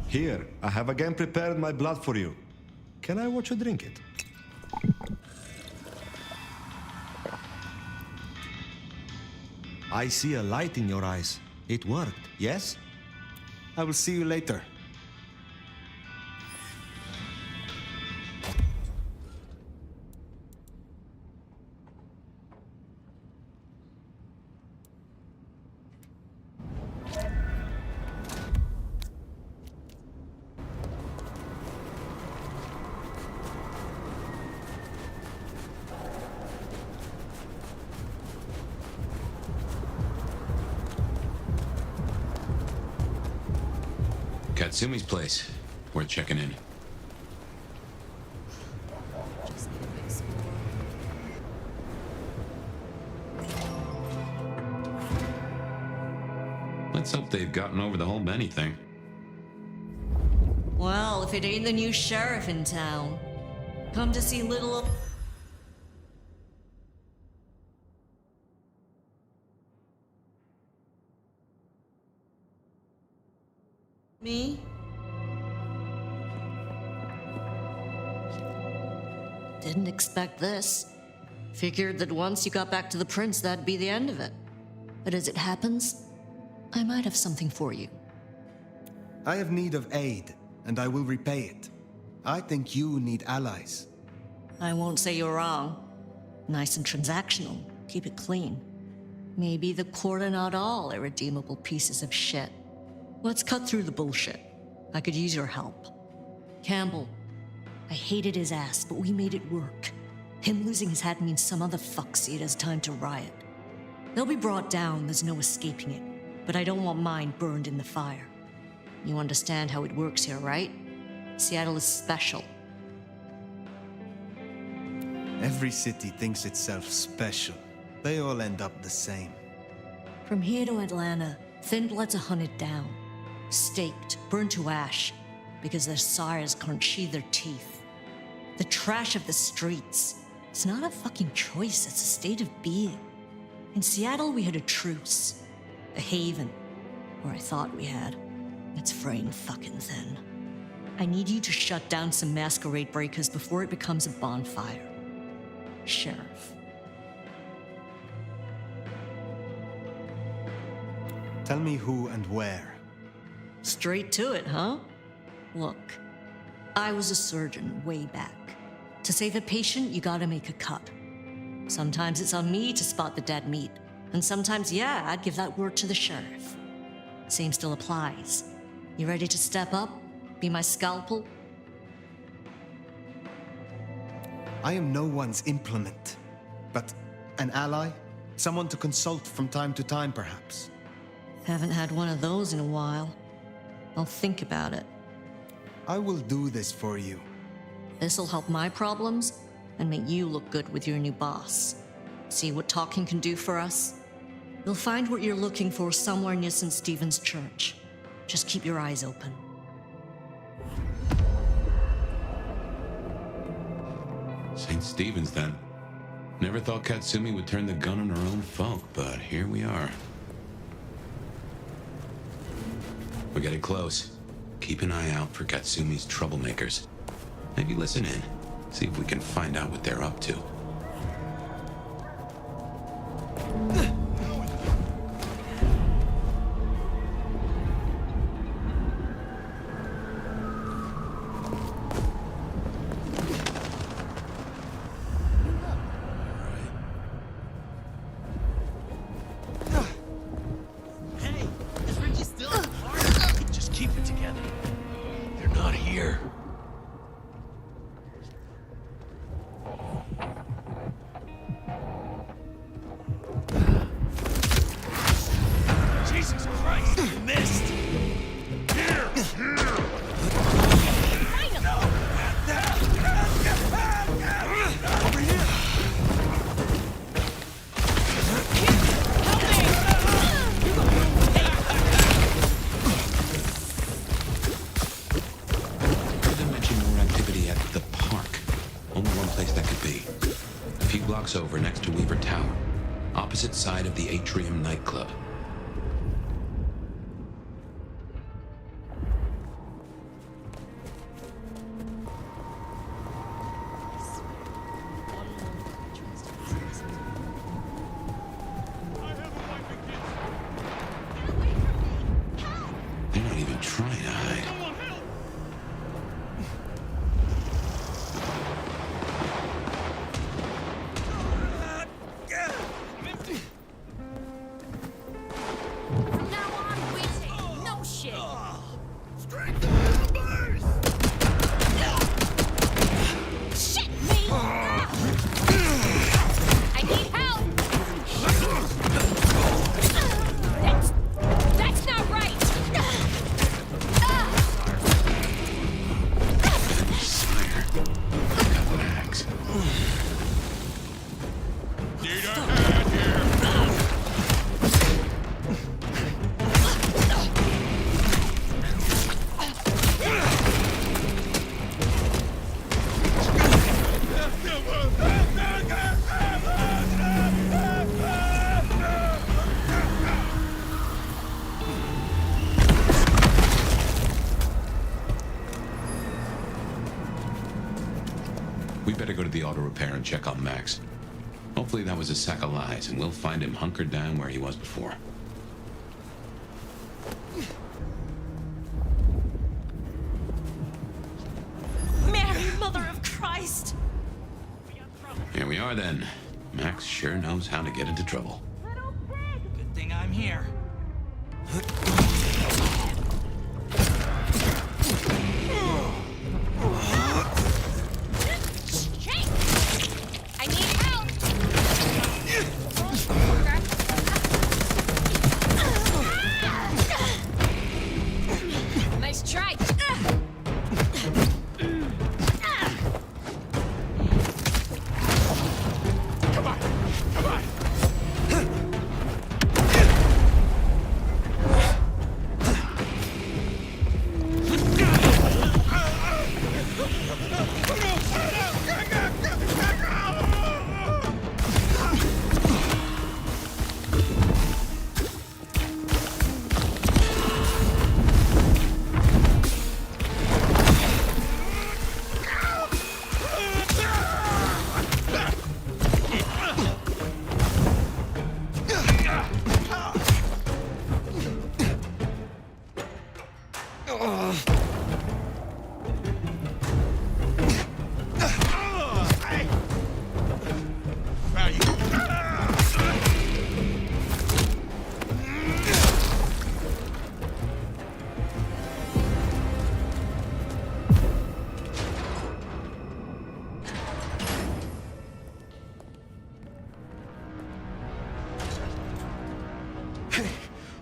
Here, I have again prepared my blood for you. Can I watch you drink it? I see a light in your eyes. It worked, yes?
I will see you later.
Katsumi's place. Worth checking in. Let's hope they've gotten over the whole Benny thing.
Well, if it ain't the new sheriff in town. Come to see little... Me? Didn't expect this. Figured that once you got back to the prince, that'd be the end of it. But as it happens, I might have something for you.
I have need of aid, and I will repay it. I think you need allies.
I won't say you're wrong. Nice and transactional. Keep it clean. Maybe the court are not all irredeemable pieces of shit. Let's cut through the bullshit. I could use your help. Campbell. I hated his ass, but we made it work. Him losing his hat means some other fuckseed has time to riot. They'll be brought down, there's no escaping it. But I don't want mine burned in the fire. You understand how it works here, right? Seattle is special.
Every city thinks itself special. They all end up the same.
From here to Atlanta, thin bloods are hunted down. Staked, burned to ash, because their sires can't sheathe their teeth. The trash of the streets. It's not a fucking choice, it's a state of being. In Seattle, we had a truce. A haven. Or I thought we had. It's fraying fucking thin. I need you to shut down some masquerade breakers before it becomes a bonfire. Sheriff.
Tell me who and where.
Straight to it, huh? Look, I was a surgeon way back. To save a patient, you gotta make a cut. Sometimes it's on me to spot the dead meat, and sometimes, yeah, I'd give that word to the sheriff. Same still applies. You ready to step up? Be my scalpel?
I am no one's implement, but an ally? Someone to consult from time to time, perhaps.
Haven't had one of those in a while. I'll think about it.
I will do this for you.
This'll help my problems and make you look good with your new boss. See what talking can do for us? You'll find what you're looking for somewhere near St. Stephen's Church. Just keep your eyes open.
St. Stephen's, then. Never thought Katsumi would turn the gun on her own folk, but here we are. We're getting close. Keep an eye out for Katsumi's troublemakers. Maybe listen in. See if we can find out what they're up to. might be. A few blocks over next to Weaver Tower, opposite side of the Atrium nightclub. They're not even trying to hide.
From now on, we take no shit. Shit me! I need help! That's not right!
Sire, I got Max.
Need a hand here.
We better go to the auto repair and check on Max. Hopefully that was a sack of lies, and we'll find him hunkered down where he was before.
Mary, Mother of Christ!
Here we are then. Max sure knows how to get into trouble.
Good thing I'm here.
Shake! I need help! Nice try.
Come on, come on.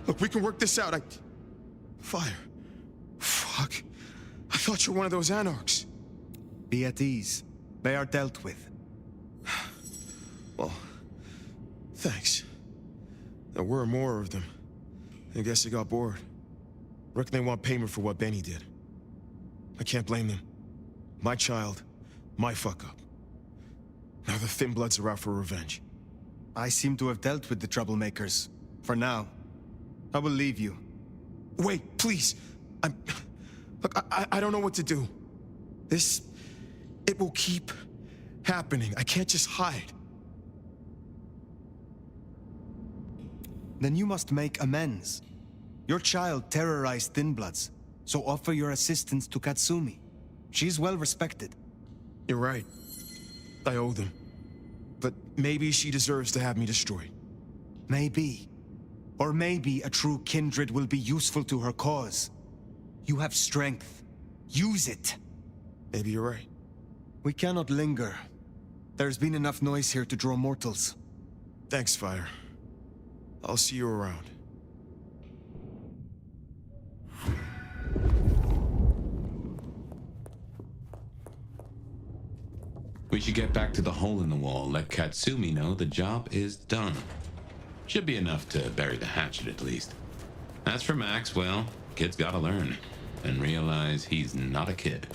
Look, we can work this out. Fire. Fuck. I thought you were one of those anarchs.
Be at ease. They are dealt with.
Well, thanks. There were more of them. I guess they got bored. Reckon they want payment for what Benny did. I can't blame them. My child, my fuck-up. Now the Thin Bloods are out for revenge.
I seem to have dealt with the troublemakers. For now. I will leave you.
Wait, please. Look, I don't know what to do. It will keep happening. I can't just hide.
Then you must make amends. Your child terrorized Thin Bloods, so offer your assistance to Katsumi. She's well respected.
You're right. I owe them. But maybe she deserves to have me destroyed.
Maybe. Or maybe a true kindred will be useful to her cause. You have strength. Use it.
Maybe you're right.
We cannot linger. There's been enough noise here to draw mortals.
Thanks, Fire. I'll see you around.
We should get back to the hole in the wall, let Katsumi know the job is done. Should be enough to bury the hatchet, at least. As for Max, well, kid's gotta learn. And realize he's not a kid.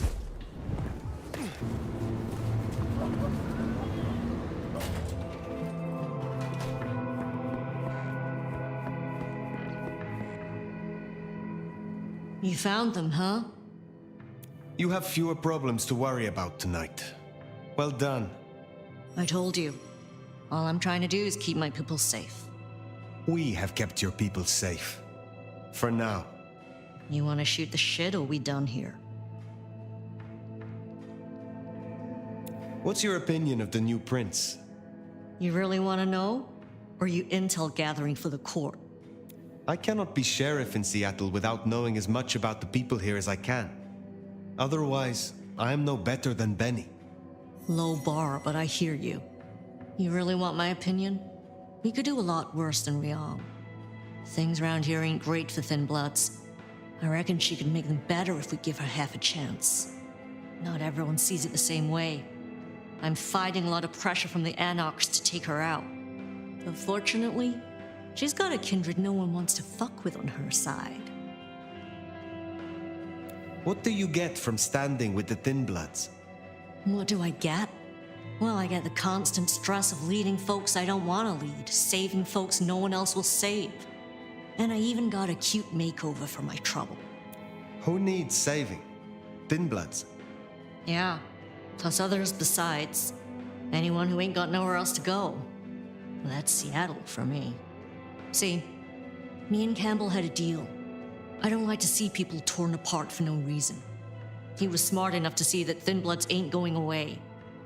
You found them, huh?
You have fewer problems to worry about tonight. Well done.
I told you. All I'm trying to do is keep my people safe.
We have kept your people safe. For now.
You want to shoot the shit, or we done here?
What's your opinion of the new prince?
You really want to know? Or are you intel gathering for the court?
I cannot be sheriff in Seattle without knowing as much about the people here as I can. Otherwise, I am no better than Benny.
Low bar, but I hear you. You really want my opinion? We could do a lot worse than Rion. Things around here ain't great for thin bloods. I reckon she could make them better if we give her half a chance. Not everyone sees it the same way. I'm fighting a lot of pressure from the Anarchs to take her out. Unfortunately, she's got a kindred no one wants to fuck with on her side.
What do you get from standing with the Thin Bloods?
What do I get? Well, I get the constant stress of leading folks I don't want to lead, saving folks no one else will save. And I even got a cute makeover for my trouble.
Who needs saving? Thin Bloods?
Yeah, plus others besides. Anyone who ain't got nowhere else to go. Well, that's Seattle for me. See, me and Campbell had a deal. I don't like to see people torn apart for no reason. He was smart enough to see that Thin Bloods ain't going away.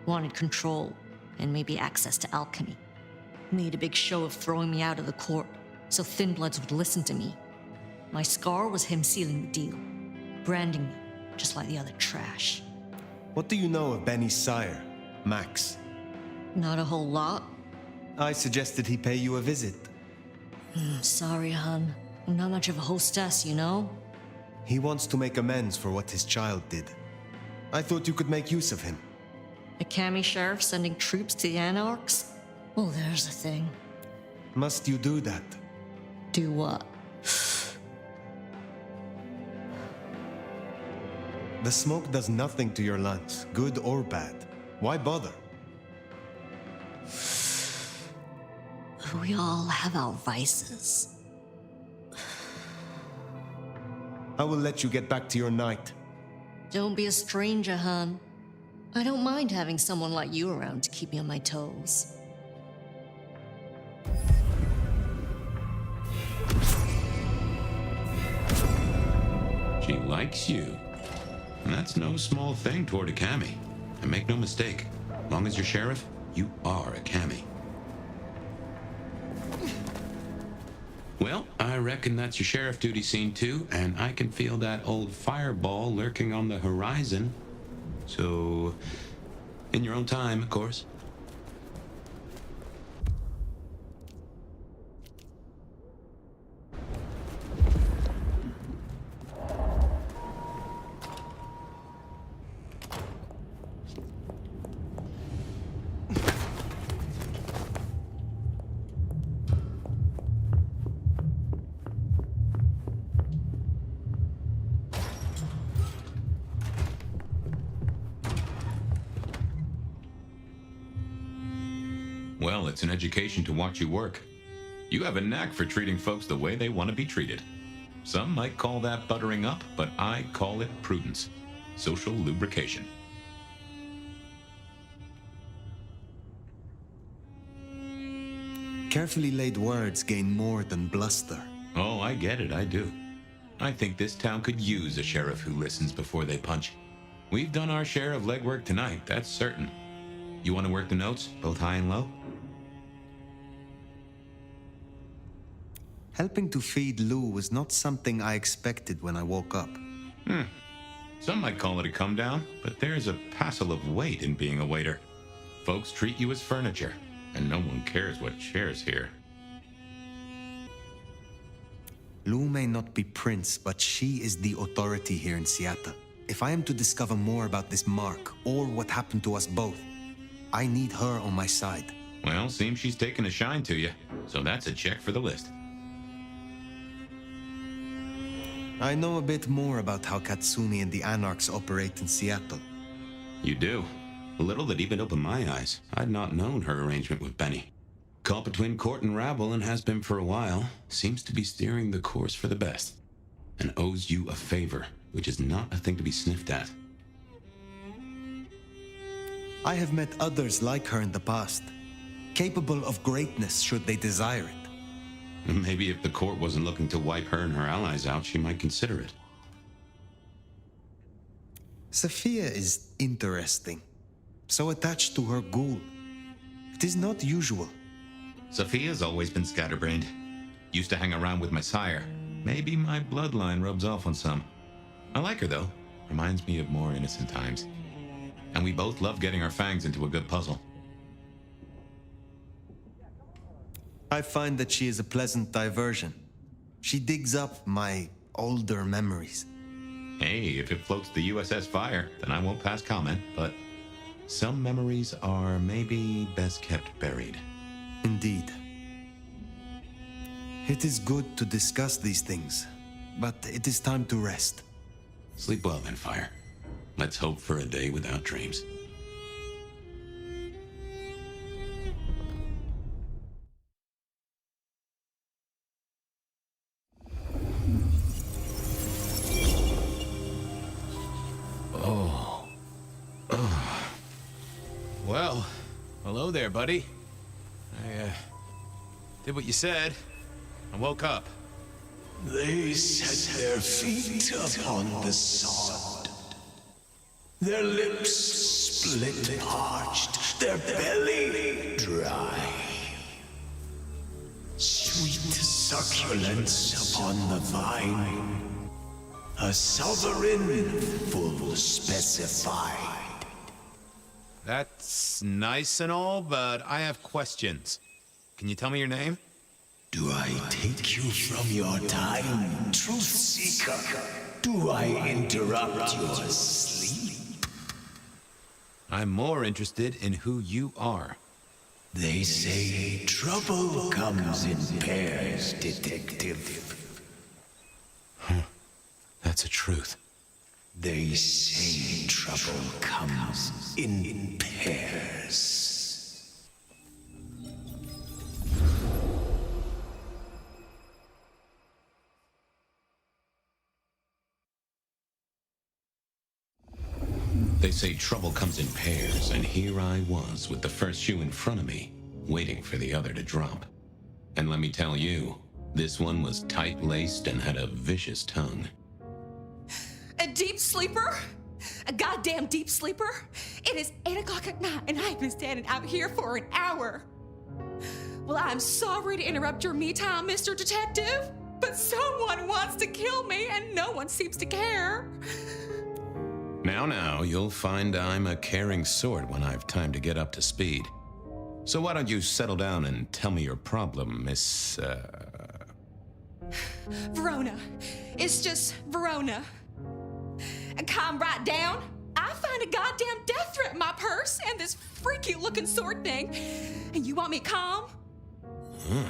Wanted control, and maybe access to alchemy. Made a big show of throwing me out of the court, so Thin Bloods would listen to me. My scar was him sealing the deal. Branding me, just like the other trash.
What do you know of Benny's sire, Max?
Not a whole lot.
I suggested he pay you a visit.
Sorry, hon. I'm not much of a hostess, you know?
He wants to make amends for what his child did. I thought you could make use of him.
A Cami sheriff sending troops to the Anarchs? Well, there's a thing.
Must you do that?
Do what?
The smoke does nothing to your lungs, good or bad. Why bother?
We all have our vices.
I will let you get back to your night.
Don't be a stranger, hon. I don't mind having someone like you around to keep me on my toes.
She likes you. And that's no small thing toward a Cammy. And make no mistake, long as you're sheriff, you are a Cammy. Well, I reckon that's your sheriff duty scene too, and I can feel that old fireball lurking on the horizon. So, in your own time, of course. Well, it's an education to watch you work. You have a knack for treating folks the way they want to be treated. Some might call that buttering up, but I call it prudence. Social lubrication.
Carefully laid words gain more than bluster.
Oh, I get it, I do. I think this town could use a sheriff who listens before they punch. We've done our share of legwork tonight, that's certain. You want to work the notes, both high and low?
Helping to feed Lou was not something I expected when I woke up.
Some might call it a come down, but there's a passel of weight in being a waiter. Folks treat you as furniture, and no one cares what shares here.
Lou may not be Prince, but she is the authority here in Seattle. If I am to discover more about this mark, or what happened to us both, I need her on my side.
Well, seems she's taken a shine to you, so that's a check for the list.
I know a bit more about how Katsumi and the Anarchs operate in Seattle.
You do. A little that even opened my eyes. I'd not known her arrangement with Benny. Caught between court and rabble and has been for a while. Seems to be steering the course for the best. and owes you a favor, which is not a thing to be sniffed at.
I have met others like her in the past, capable of greatness should they desire it.
Maybe if the court wasn't looking to wipe her and her allies out, she might consider it.
Sophia is interesting, so attached to her ghoul. It is not usual.
Sophia's always been scatterbrained. Used to hang around with my sire. Maybe my bloodline rubs off on some. I like her, though. Reminds me of more innocent times. And we both love getting our fangs into a good puzzle.
I find that she is a pleasant diversion. She digs up my older memories.
Hey, if it floats the USS Fire, then I won't pass comment, but some memories are maybe best kept buried.
Indeed. It is good to discuss these things, but it is time to rest.
Sleep well then, Fire. Let's hope for a day without dreams.
Well, hello there, buddy. I did what you said. I woke up.
They set their feet upon the sod. Their lips split parched, their belly dry. Sweet succulence upon the vine. A sovereign full specified.
That's nice and all, but I have questions. Can you tell me your name?
Do I take you from your time, truth seeker? Do I interrupt your sleep?
I'm more interested in who you are.
They say trouble comes in pairs, detective.
Huh. That's a truth.
They say trouble comes in pairs.
They say trouble comes in pairs, and here I was with the first shoe in front of me, waiting for the other to drop. And let me tell you, this one was tight-laced and had a vicious tongue.
A deep sleeper? A goddamn deep sleeper? It is 8 o'clock at night and I've been standing out here for an hour. Well, I'm sorry to interrupt your me time, Mr. Detective, but someone wants to kill me and no one seems to care.
Now, you'll find I'm a caring sort when I've time to get up to speed. So why don't you settle down and tell me your problem, Miss,
Verona. It's just Verona. And calm right down. I find a goddamn death threat in my purse and this freaky looking sword thing. And you want me calm?
Huh.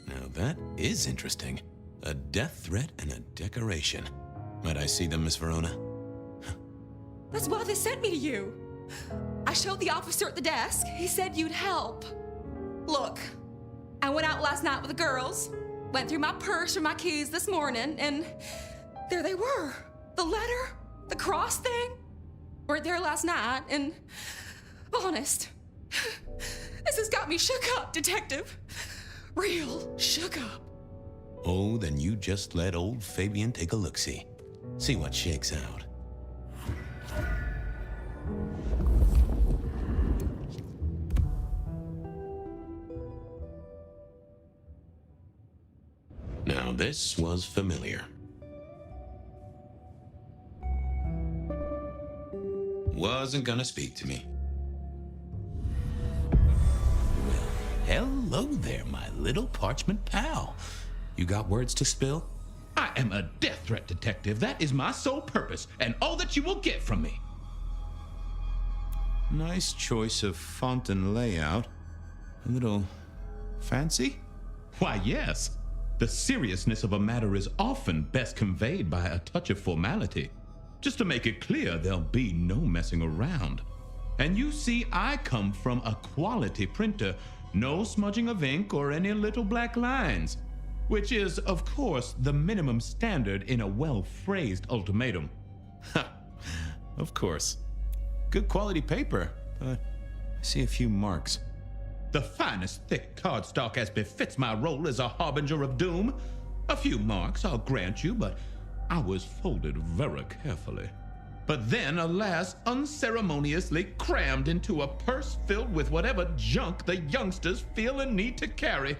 Now that is interesting. A death threat and a decoration. Might I see them, Miss Verona?
That's why they sent me to you. I showed the officer at the desk. He said you'd help. Look, I went out last night with the girls, went through my purse for my keys this morning, and there they were. The letter, the cross thing, were there last night, and honest, this has got me shook up, Detective. Real shook up.
Oh, then you just let old Fabian take a look-see. See what shakes out. Now this was familiar. Wasn't gonna speak to me.
Hello there, my little parchment pal.
You got words to spill?
I am a death threat detective. That is my sole purpose, and all that you will get from me.
Nice choice of font and layout. A little fancy?
Why, yes. The seriousness of a matter is often best conveyed by a touch of formality. Just to make it clear, there'll be no messing around. And you see, I come from a quality printer. No smudging of ink or any little black lines. which is, of course, the minimum standard in a well-phrased ultimatum.
Ha! Of course. Good quality paper, but I see a few marks.
The finest thick cardstock as befits my role as a harbinger of doom. A few marks, I'll grant you, but I was folded very carefully. But then, alas, unceremoniously crammed into a purse filled with whatever junk the youngsters feel a need to carry.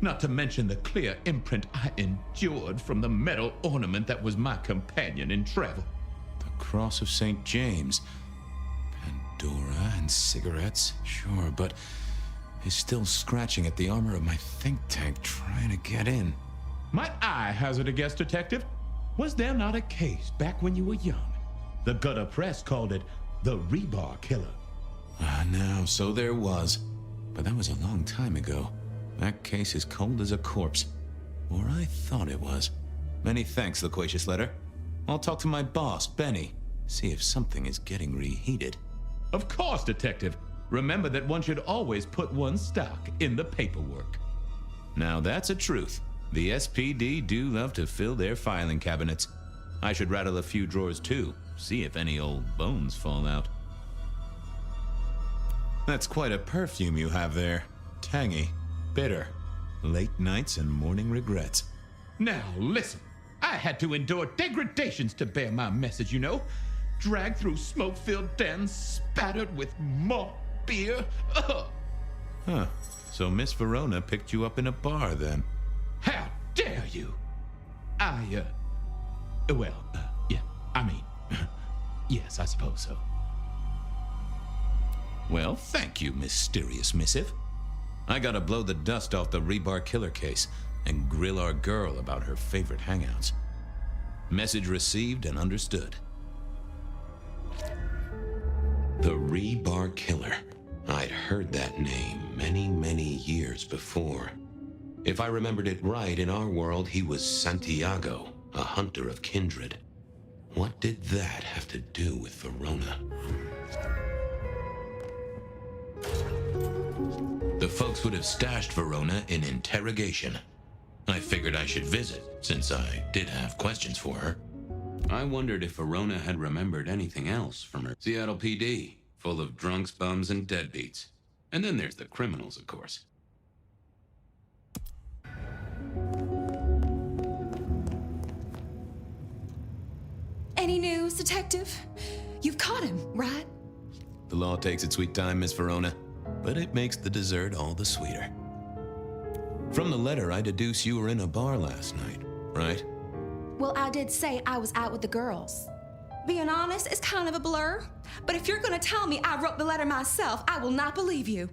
Not to mention the clear imprint I endured from the metal ornament that was my companion in travel.
The Cross of St. James. Pandora and cigarettes, sure, but he's still scratching at the armor of my think tank trying to get in.
Might I hazard a guess, Detective? Was there not a case back when you were young? The gutter press called it the rebar killer.
Now, so there was. But that was a long time ago. That case is cold as a corpse. Or I thought it was. Many thanks, loquacious letter. I'll talk to my boss, Benny. See if something is getting reheated.
Of course, Detective. Remember that one should always put one's stock in the paperwork.
Now that's a truth. The SPD do love to fill their filing cabinets. I should rattle a few drawers too, see if any old bones fall out. That's quite a perfume you have there. Tangy, bitter, late nights and morning regrets.
Now listen, I had to endure degradations to bear my message, you know. Dragged through smoke-filled dens, spattered with malt beer. Ugh.
Huh, so Miss Verona picked you up in a bar then?
How dare you? Yes, I suppose so.
Well, thank you, mysterious missive. I gotta blow the dust off the rebar killer case and grill our girl about her favorite hangouts. Message received and understood. The rebar killer. I'd heard that name many, many years before. If I remembered it right, in our world, he was Santiago, a hunter of kindred. What did that have to do with Verona? The folks would have stashed Verona in interrogation. I figured I should visit, since I did have questions for her. I wondered if Verona had remembered anything else from her Seattle PD, full of drunks, bums, and deadbeats. And then there's the criminals, of course.
Any news, Detective? You've caught him, right?
The law takes its sweet time, Miss Verona, but it makes the dessert all the sweeter. From the letter, I deduce you were in a bar last night, right?
Well, I did say I was out with the girls. Being honest, it's kind of a blur. But if you're gonna tell me I wrote the letter myself, I will not believe you.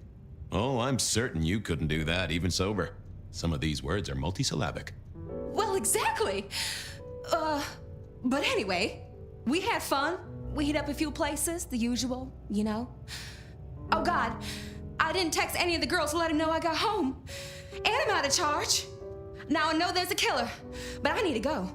Oh, I'm certain you couldn't do that, even sober. Some of these words are multisyllabic.
Well, exactly. But anyway, we had fun. We hit up a few places, the usual, you know. Oh God, I didn't text any of the girls to let them know I got home. And I'm out of charge. Now I know there's a killer, but I need to go.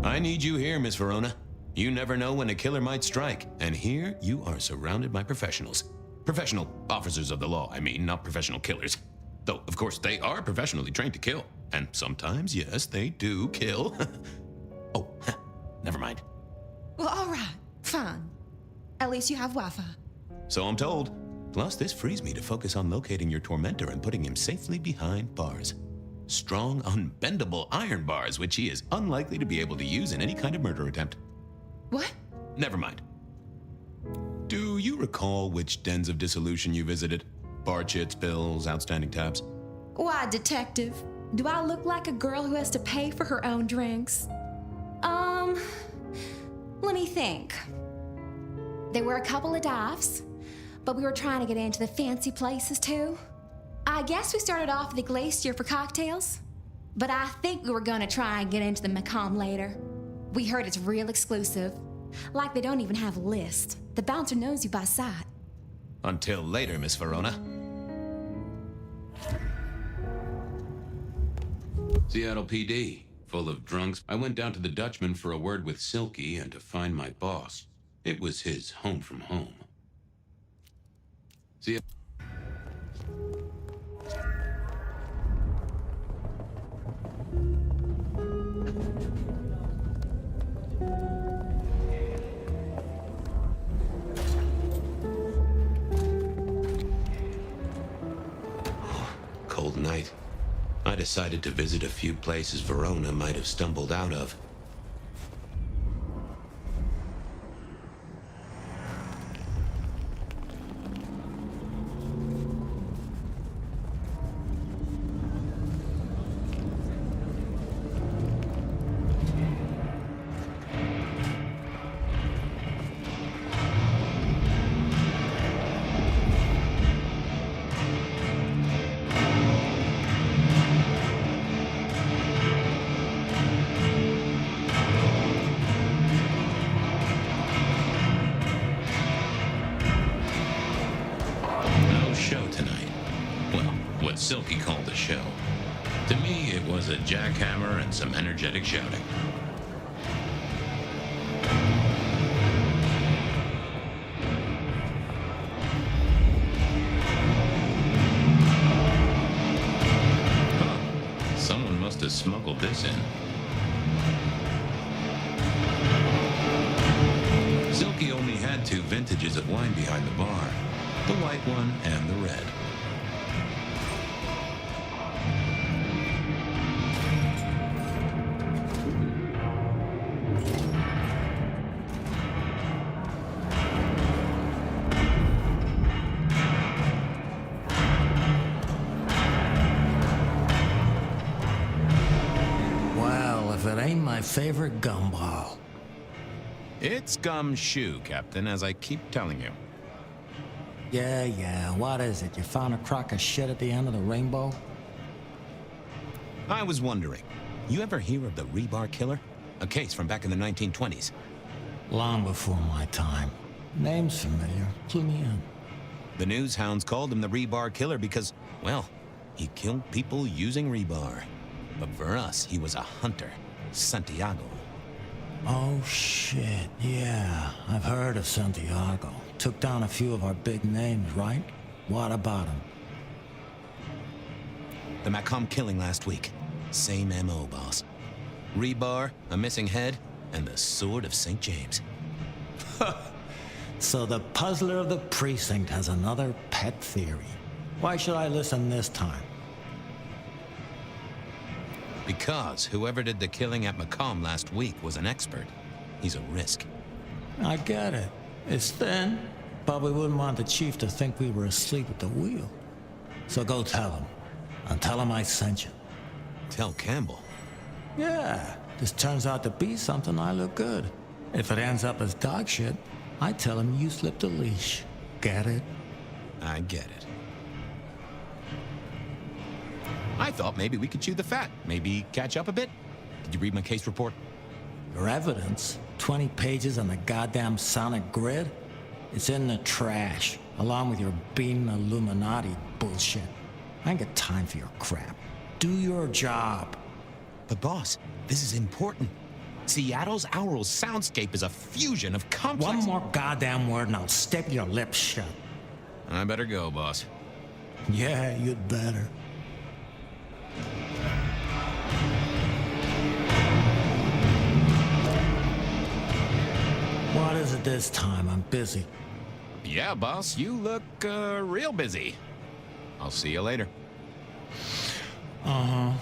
I need you here, Miss Verona. You never know when a killer might strike, and here you are surrounded by professionals. Professional officers of the law, I mean, not professional killers. Though, of course, they are professionally trained to kill. And sometimes, yes, they do kill. Oh, never mind.
Well, all right, fine. At least you have Wi-Fi.
So I'm told. Plus, this frees me to focus on locating your tormentor and putting him safely behind bars. Strong, unbendable iron bars, which he is unlikely to be able to use in any kind of murder attempt.
What?
Never mind. Do you recall which dens of dissolution you visited? Bar chits, bills, outstanding tabs?
Why, Detective? Do I look like a girl who has to pay for her own drinks? Let me think. There were a couple of dives, but we were trying to get into the fancy places too. I guess we started off at the Glacier for cocktails, but I think we were gonna try and get into the Macomb later. We heard it's real exclusive. Like they don't even have a list. The bouncer knows you by sight.
Until later, Miss Verona. Seattle PD, full of drunks. I went down to the Dutchman for a word with Silky and to find my boss. It was his home from home.
See ya. Cold night. I decided to visit a few places Verona might have stumbled out of. Silky called the show. To me, it was a jackhammer and some energetic shouting. Huh. Someone must have smuggled this in. Silky only had 2 vintages of wine behind the bar, the white one and the red.
Favorite gumball.
It's gumshoe, Captain, as I keep telling you.
Yeah, what is it? You found a crock of shit at the end of the rainbow?
I was wondering, you ever hear of the rebar killer? A case from back in the 1920s.
Long before my time. Name's familiar. Clue me in.
The news hounds called him the rebar killer because, well, he killed people using rebar. But for us, he was a hunter. Santiago.
Oh, shit. Yeah, I've heard of Santiago. Took down a few of our big names, right? What about him?
The Macomb killing last week. Same MO, boss. Rebar, a missing head, and the Sword of St. James.
So the puzzler of the precinct has another pet theory. Why should I listen this time?
Because whoever did the killing at Macomb last week was an expert. He's a risk.
I get it. It's thin, but we wouldn't want the chief to think we were asleep at the wheel. So go tell him. And tell him I sent you.
Tell Campbell?
Yeah, this turns out to be something, I look good. If it ends up as dog shit, I tell him you slipped a leash. Get it?
I get it. I thought maybe we could chew the fat. Maybe catch up a bit. Did you read my case report?
Your evidence? 20 pages on the goddamn sonic grid? It's in the trash, along with your bean Illuminati bullshit. I ain't got time for your crap. Do your job.
But boss, this is important. Seattle's aural soundscape is a fusion of complex...
One more goddamn word and I'll staple your lips shut.
I better go, boss.
Yeah, you'd better. What is it this time? I'm busy.
Yeah, boss, you look, real busy. I'll see you later.
Uh-huh.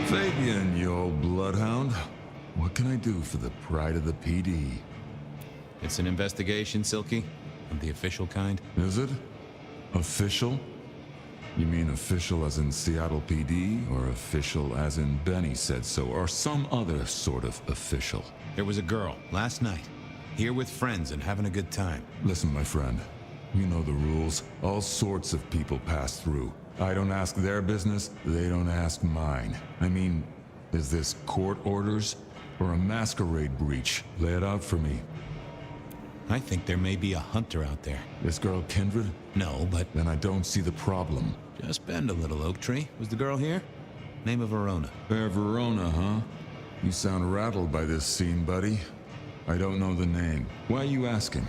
Fabian, you old bloodhound. What can I do for the pride of the PD?
It's an investigation, Silky. Of the official kind.
Is it? Official? You mean official as in Seattle PD, or official as in Benny said so, or some other sort of official?
There was a girl, last night, here with friends and having a good time.
Listen, my friend. You know the rules. All sorts of people pass through. I don't ask their business, they don't ask mine. I mean, is this court orders or a masquerade breach? Lay it out for me.
I think there may be a hunter out there.
This girl Kindred?
No, but...
Then I don't see the problem.
Just bend a little, Oak Tree. Was the girl here? Name of Verona.
Fair Verona, huh? You sound rattled by this scene, buddy. I don't know the name. Why are you asking?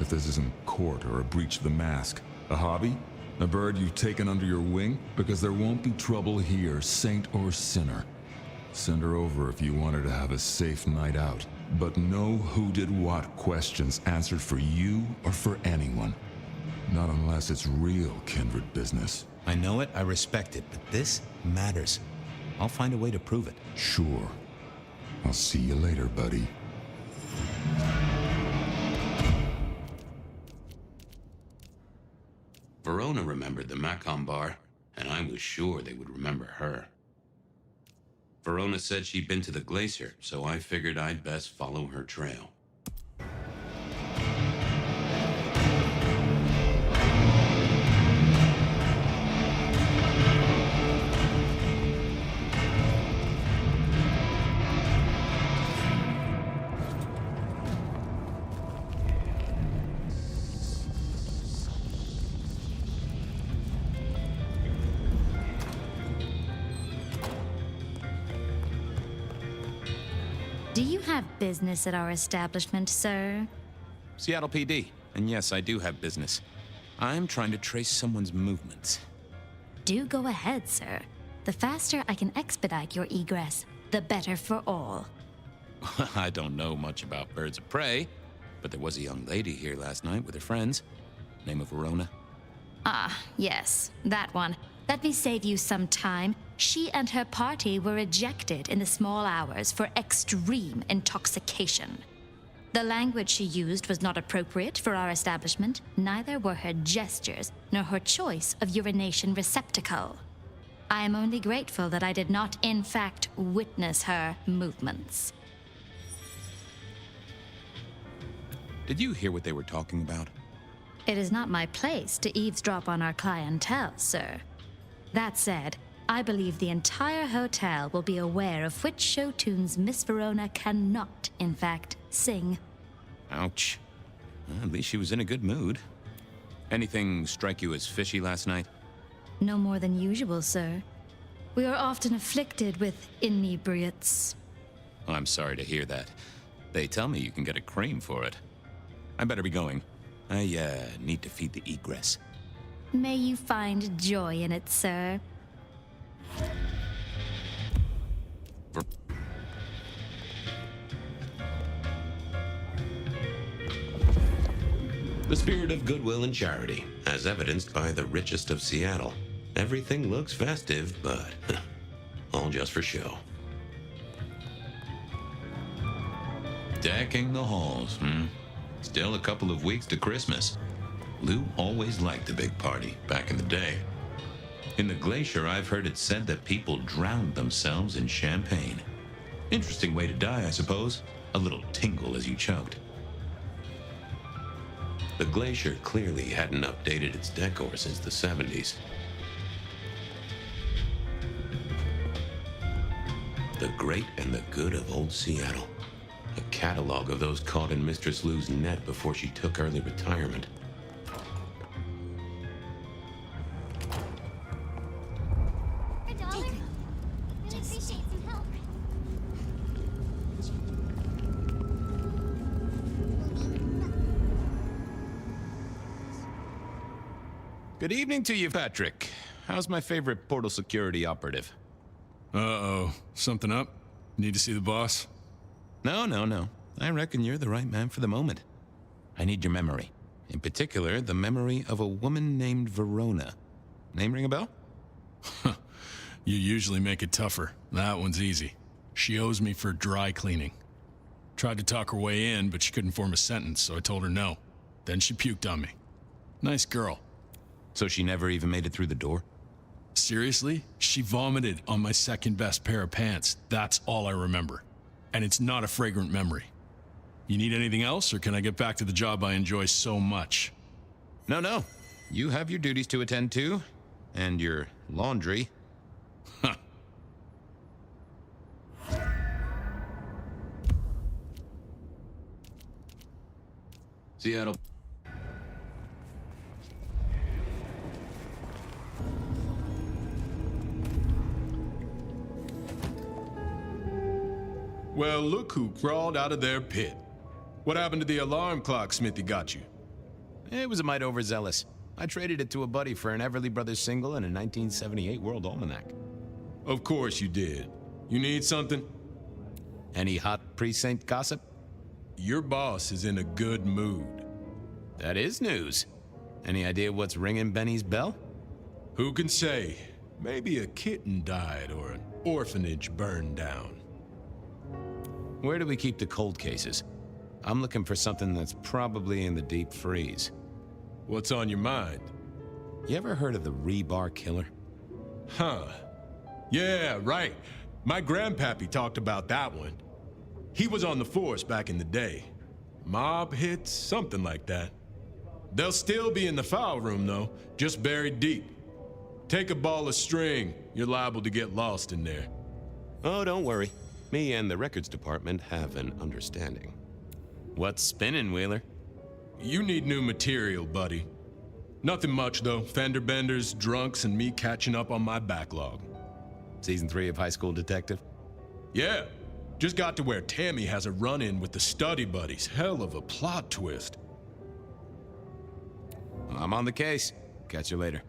If this isn't court or a breach of the mask. A hobby? A bird you've taken under your wing? Because there won't be trouble here, saint or sinner. Send her over if you want her to have a safe night out. But no who did what questions answered for you or for anyone. Not unless it's real kindred business.
I know it, I respect it, but this matters. I'll find a way to prove it.
Sure. I'll see you later, buddy.
Verona remembered the Macon bar, and I was sure they would remember her. Verona said she'd been to the glacier, so I figured I'd best follow her trail.
Do you have business at our establishment, sir?
Seattle PD. And yes, I do have business. I'm trying to trace someone's movements.
Do go ahead, sir. The faster I can expedite your egress, the better for all.
I don't know much about birds of prey, but there was a young lady here last night with her friends. Name of Verona.
Ah, yes, that one. Let me save you some time. She and her party were ejected in the small hours for extreme intoxication. The language she used was not appropriate for our establishment, neither were her gestures, nor her choice of urination receptacle. I am only grateful that I did not, in fact, witness her movements.
Did you hear what they were talking about?
It is not my place to eavesdrop on our clientele, sir. That said, I believe the entire hotel will be aware of which show tunes Miss Verona cannot, in fact, sing.
Ouch. Well, at least she was in a good mood. Anything strike you as fishy last night?
No more than usual, sir. We are often afflicted with inebriates.
I'm sorry to hear that. They tell me you can get a cream for it. I better be going. I need to feed the egress.
May you find joy in it, sir.
The spirit of goodwill and charity, as evidenced by the richest of Seattle. Everything looks festive, but all just for show. Decking the halls, Still a couple of weeks to Christmas. Lou always liked the big party back in the day. In the glacier, I've heard it said that people drowned themselves in champagne. Interesting way to die, I suppose. A little tingle as you choked. The glacier clearly hadn't updated its decor since the 70s. The great and the good of old Seattle. A catalog of those caught in Mistress Lou's net before she took early retirement.
Good evening to you, Patrick. How's my favorite portal security operative?
Uh-oh. Something up? Need to see the boss?
No. I reckon you're the right man for the moment. I need your memory. In particular, the memory of a woman named Verona. Name ring a bell?
You usually make it tougher. That one's easy. She owes me for dry cleaning. Tried to talk her way in, but she couldn't form a sentence, so I told her no. Then she puked on me. Nice girl.
So she never even made it through the door?
Seriously? She vomited on my second best pair of pants. That's all I remember. And it's not a fragrant memory. You need anything else, or can I get back to the job I enjoy so much?
No. You have your duties to attend to, and your laundry.
Huh.
Seattle.
Well, look who crawled out of their pit. What happened to the alarm clock Smithy got you?
It was a mite overzealous. I traded it to a buddy for an Everly Brothers single and a 1978 World Almanac.
Of course you did. You need something?
Any hot precinct gossip?
Your boss is in a good mood.
That is news. Any idea what's ringing Benny's bell?
Who can say? Maybe a kitten died or an orphanage burned down.
Where do we keep the cold cases? I'm looking for something that's probably in the deep freeze.
What's on your mind?
You ever heard of the rebar killer?
Huh. Yeah, right. My grandpappy talked about that one. He was on the force back in the day. Mob hits, something like that. They'll still be in the file room, though, just buried deep. Take a ball of string, you're liable to get lost in there.
Oh, don't worry. Me and the records department have an understanding. What's spinning, Wheeler?
You need new material, buddy. Nothing much, though. Fender benders, drunks, and me catching up on my backlog.
Season 3 of High School Detective?
Yeah. Just got to where Tammy has a run-in with the study buddies. Hell of a plot twist.
I'm on the case. Catch you later.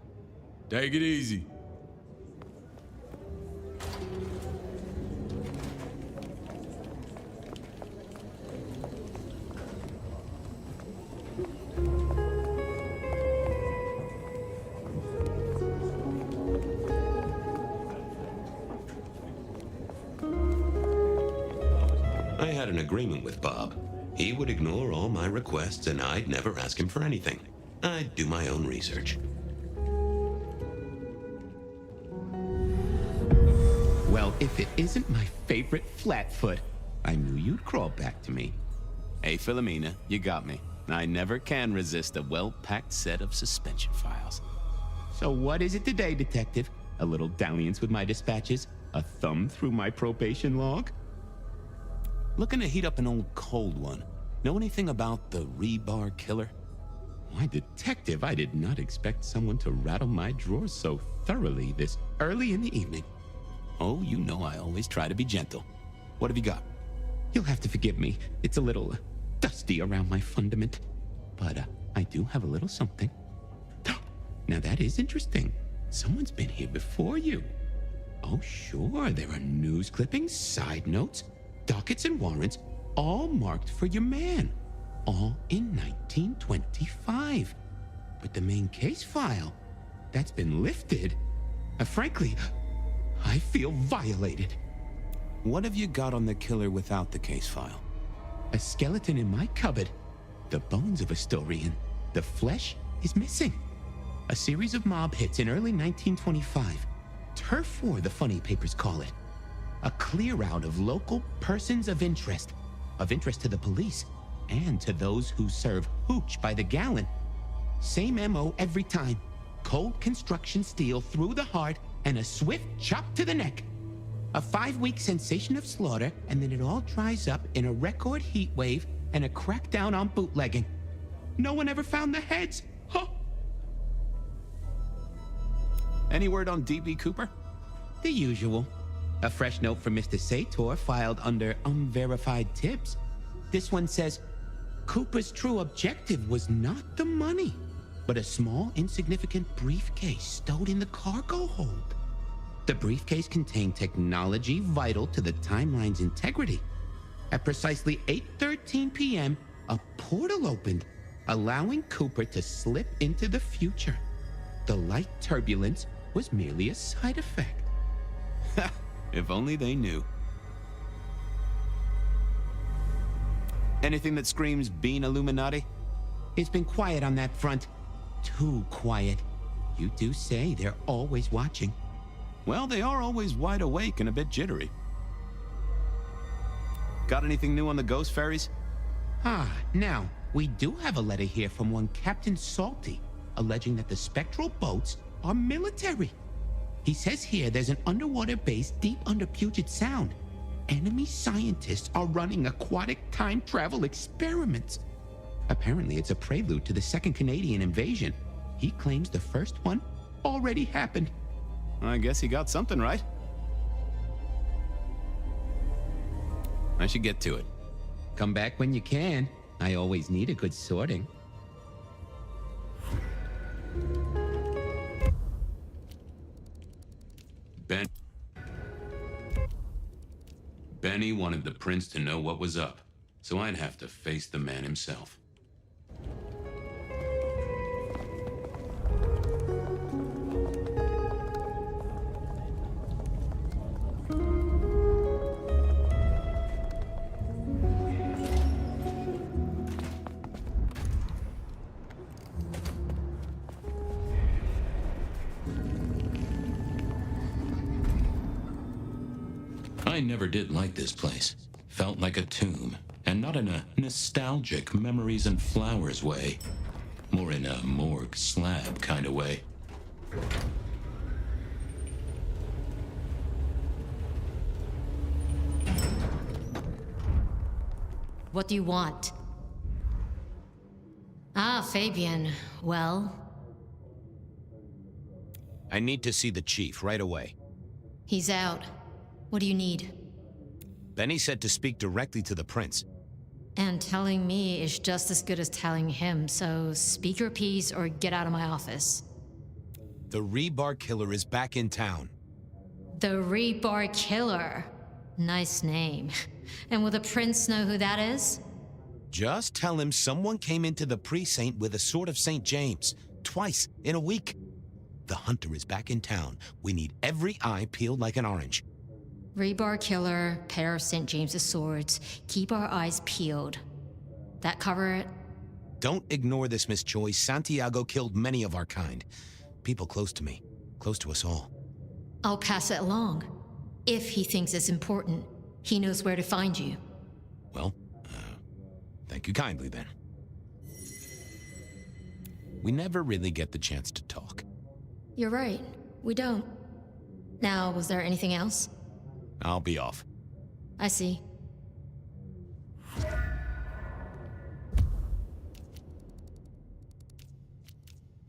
Take it easy.
I had an agreement with Bob. He would ignore all my requests and I'd never ask him for anything. I'd do my own research.
Well, if it isn't my favorite Flatfoot, I knew you'd crawl back to me.
Hey, Philomena, you got me. I never can resist a well-packed set of suspension files.
So what is it today, Detective? A little dalliance with my dispatches? A thumb through my probation log?
Looking to heat up an old cold one. Know anything about the rebar killer?
Why, Detective, I did not expect someone to rattle my drawers so thoroughly this early in the evening.
Oh, you know I always try to be gentle. What have you got?
You'll have to forgive me. It's a little dusty around my fundament. But I do have a little something. Now that is interesting. Someone's been here before you. Oh, sure, there are news clippings, side notes, dockets and warrants, all marked for your man. All in 1925. But the main case file, that's been lifted. Frankly, I feel violated.
What have you got on the killer without the case file?
A skeleton in my cupboard. The bones of a Storian. The flesh is missing. A series of mob hits in early 1925. Turf war, the funny papers call it. A clear out of local persons of interest to the police, and to those who serve hooch by the gallon. Same MO every time. Cold construction steel through the heart and a swift chop to the neck. A 5-week sensation of slaughter, and then it all dries up in a record heat wave and a crackdown on bootlegging. No one ever found the heads. Huh?
Any word on D.B. Cooper?
The usual. A fresh note from Mr. Sator filed under unverified tips. This one says, Cooper's true objective was not the money, but a small, insignificant briefcase stowed in the cargo hold. The briefcase contained technology vital to the timeline's integrity. At precisely 8:13 p.m., a portal opened, allowing Cooper to slip into the future. The light turbulence was merely a side effect.
If only they knew. Anything that screams being Illuminati?
It's been quiet on that front. Too quiet. You do say they're always watching.
Well, they are always wide awake and a bit jittery. Got anything new on the ghost ferries?
Now, we do have a letter here from one Captain Salty, alleging that the spectral boats are military. He says here there's an underwater base deep under Puget Sound. Enemy scientists are running aquatic time travel experiments.
Apparently, it's a prelude to the second Canadian invasion. He claims the first one already happened.
I guess he got something right. I should get to it.
Come back when you can. I always need a good sorting.
Benny wanted the prince to know what was up, so I'd have to face the man himself. I never did like this place. Felt like a tomb, and not in a nostalgic memories and flowers way. More in a morgue slab kind of way.
What do you want? Ah, Fabian. Well?
I need to see the chief right away.
He's out. What do you need?
Benny said to speak directly to the prince.
And telling me is just as good as telling him, so speak your piece or get out of my office.
The Rebar Killer is back in town.
The Rebar Killer. Nice name. And will the prince know who that is?
Just tell him someone came into the precinct with a sword of St. James, twice in a week. The hunter is back in town. We need every eye peeled like an orange.
Rebar Killer, pair of St. James's swords. Keep our eyes peeled. That cover it?
Don't ignore this, Miss Choi. Santiago killed many of our kind. People close to me, close to us all.
I'll pass it along. If he thinks it's important, he knows where to find you.
Well, thank you kindly then. We never really get the chance to talk.
You're right. We don't. Now, was there anything else?
I'll be off.
I see.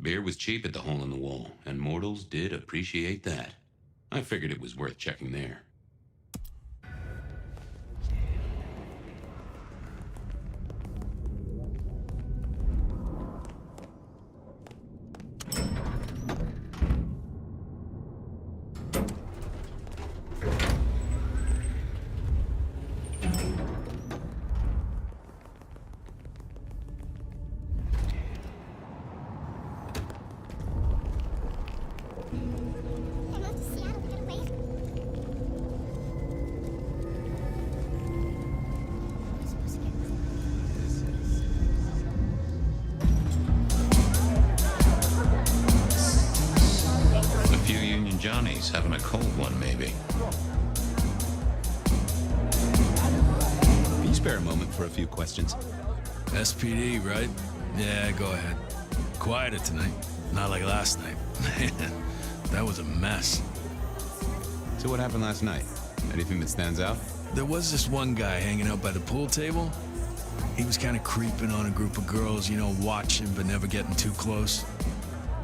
Beer was cheap at the hole in the wall, and mortals did appreciate that. I figured it was worth checking there. Johnny's having a cold one, maybe.
Can you spare a moment for a few questions?
SPD, right? Yeah, go ahead. Quieter tonight. Not like last night. Man, that was a mess.
So what happened last night? Anything that stands out?
There was this one guy hanging out by the pool table. He was kind of creeping on a group of girls, you know, watching but never getting too close.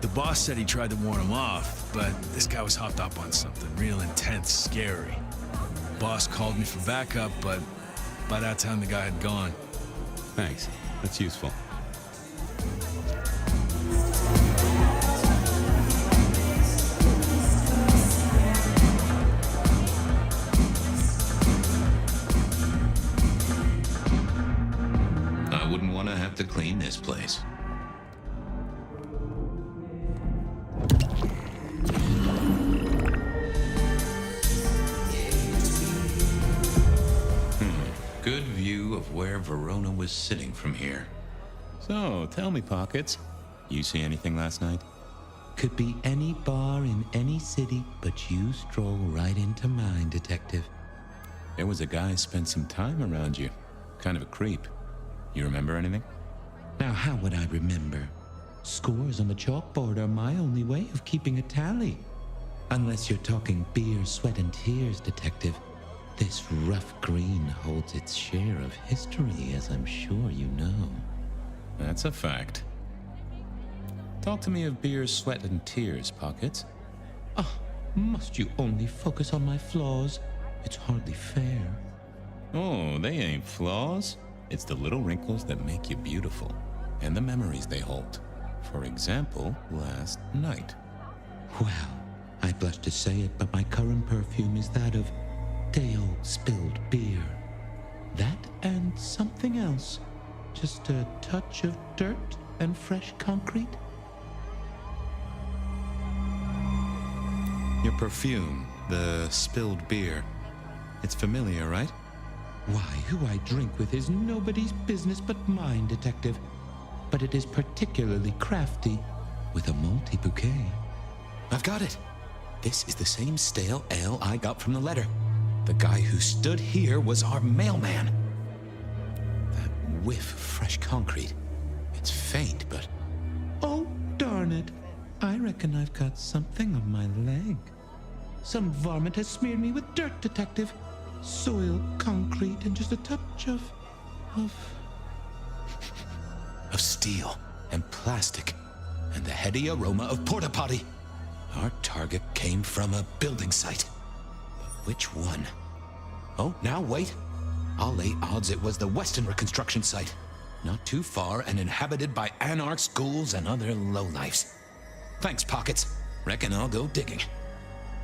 The boss said he tried to warn him off, but this guy was hopped up on something real intense, scary. Boss called me for backup, but by that time the guy had gone.
Thanks. That's useful.
I wouldn't want to have to clean this place. Good view of where Verona was sitting from here.
So, tell me, Pockets, you see anything last night? Could be any bar in any city, but you stroll right into mine, Detective. There was a guy spent some time around you. Kind of a creep. You remember anything? Now, how would I remember? Scores on the chalkboard are my only way of keeping a tally. Unless you're talking beer, sweat, and tears, Detective. This rough green holds its share of history, as I'm sure you know.
That's a fact. Talk to me of beer, sweat, and tears, Pockets.
Ah, must you only focus on my flaws? It's hardly fair.
Oh, they ain't flaws. It's the little wrinkles that make you beautiful, and the memories they hold. For example, last night.
Well, I blush to say it, but my current perfume is that of day-old spilled beer. That and something else. Just a touch of dirt and fresh concrete.
Your perfume, the spilled beer. It's familiar, right?
Why, who I drink with is nobody's business but mine, Detective. But it is particularly crafty, with a malty bouquet.
I've got it. This is the same stale ale I got from the letter. The guy who stood here was our mailman. That whiff of fresh concrete. It's faint, but...
Oh, darn it. I reckon I've got something on my leg. Some varmint has smeared me with dirt, Detective. Soil, concrete, and just a touch of
steel and plastic and the heady aroma of porta potty. Our target came from a building site. But which one? Oh, now wait. I'll lay odds it was the Westenra construction site. Not too far and inhabited by anarchs, ghouls, and other lowlifes. Thanks, Pockets. Reckon I'll go digging.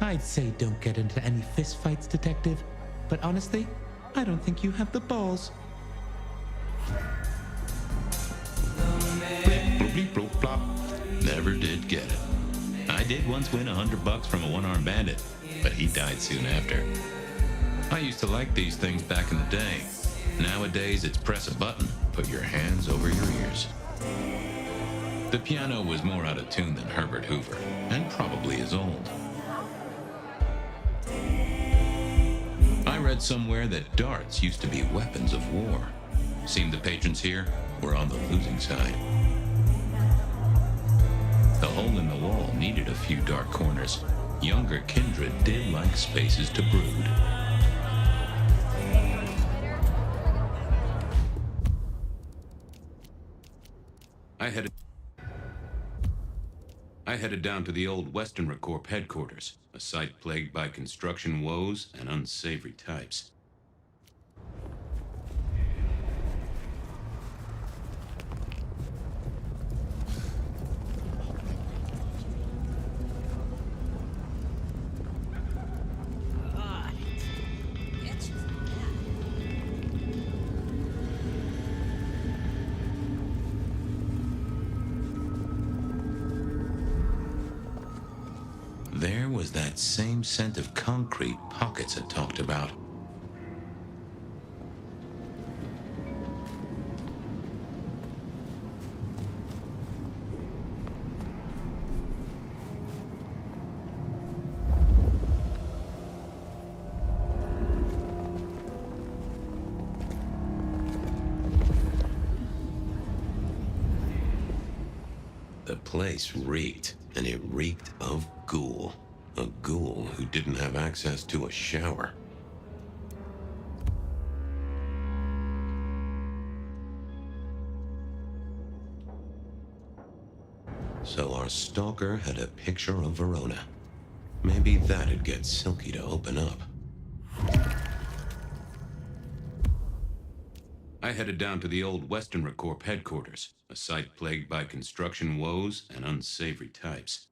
I'd say don't get into any fistfights, Detective. But honestly, I don't think you have the balls.
Bloop, bloop, plop. Never did get it. I did once win $100 from a one-armed bandit, but he died soon after. I used to like these things back in the day. Nowadays, it's press a button, put your hands over your ears. The piano was more out of tune than Herbert Hoover, and probably as old. I read somewhere that darts used to be weapons of war. Seemed the patrons here were on the losing side. The hole in the wall needed a few dark corners. Younger kindred did like spaces to brood. I headed down to the old Westenra Corp headquarters, a site plagued by construction woes and unsavory types. There was that same scent of concrete Pockets had talked about. The place reeked, and it reeked of ghoul. A ghoul who didn't have access to a shower. So our stalker had a picture of Verona. Maybe that'd get Silky to open up. I headed down to the old Westenra Corp headquarters, a site plagued by construction woes and unsavory types.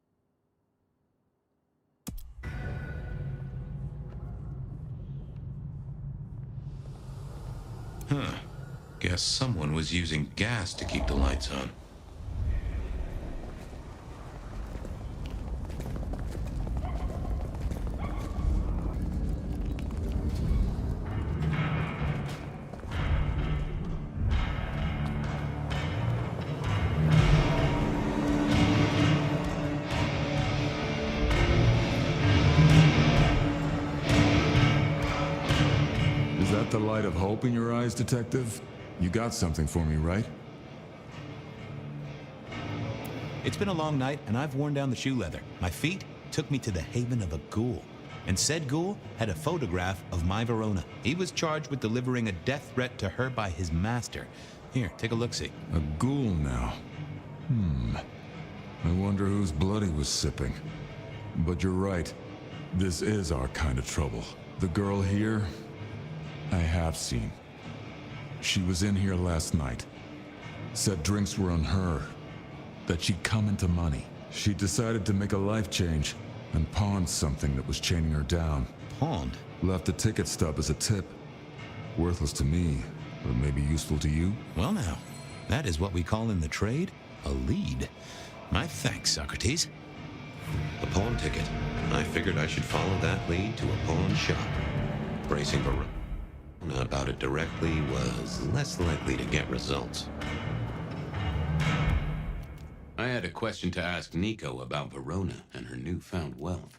Huh. Guess someone was using gas to keep the lights on.
Is that the light of hope in your eyes, Detective? You got something for me, right?
It's been a long night, and I've worn down the shoe leather. My feet took me to the haven of a ghoul. And said ghoul had a photograph of my Verona. He was charged with delivering a death threat to her by his master. Here, take a look-see.
A ghoul now. I wonder whose blood he was sipping. But you're right. This is our kind of trouble. The girl here, I have seen. She was in here last night. Said drinks were on her. That she'd come into money. She decided to make a life change and pawned something that was chaining her down.
Pawned?
Left a ticket stub as a tip. Worthless to me, but maybe useful to you?
Well now, that is what we call in the trade a lead. My thanks, Socrates.
A pawn ticket. I figured I should follow that lead to a pawn shop. Bracing Verona about it directly was less likely to get results.
I had a question to ask Nico about Verona and her newfound wealth.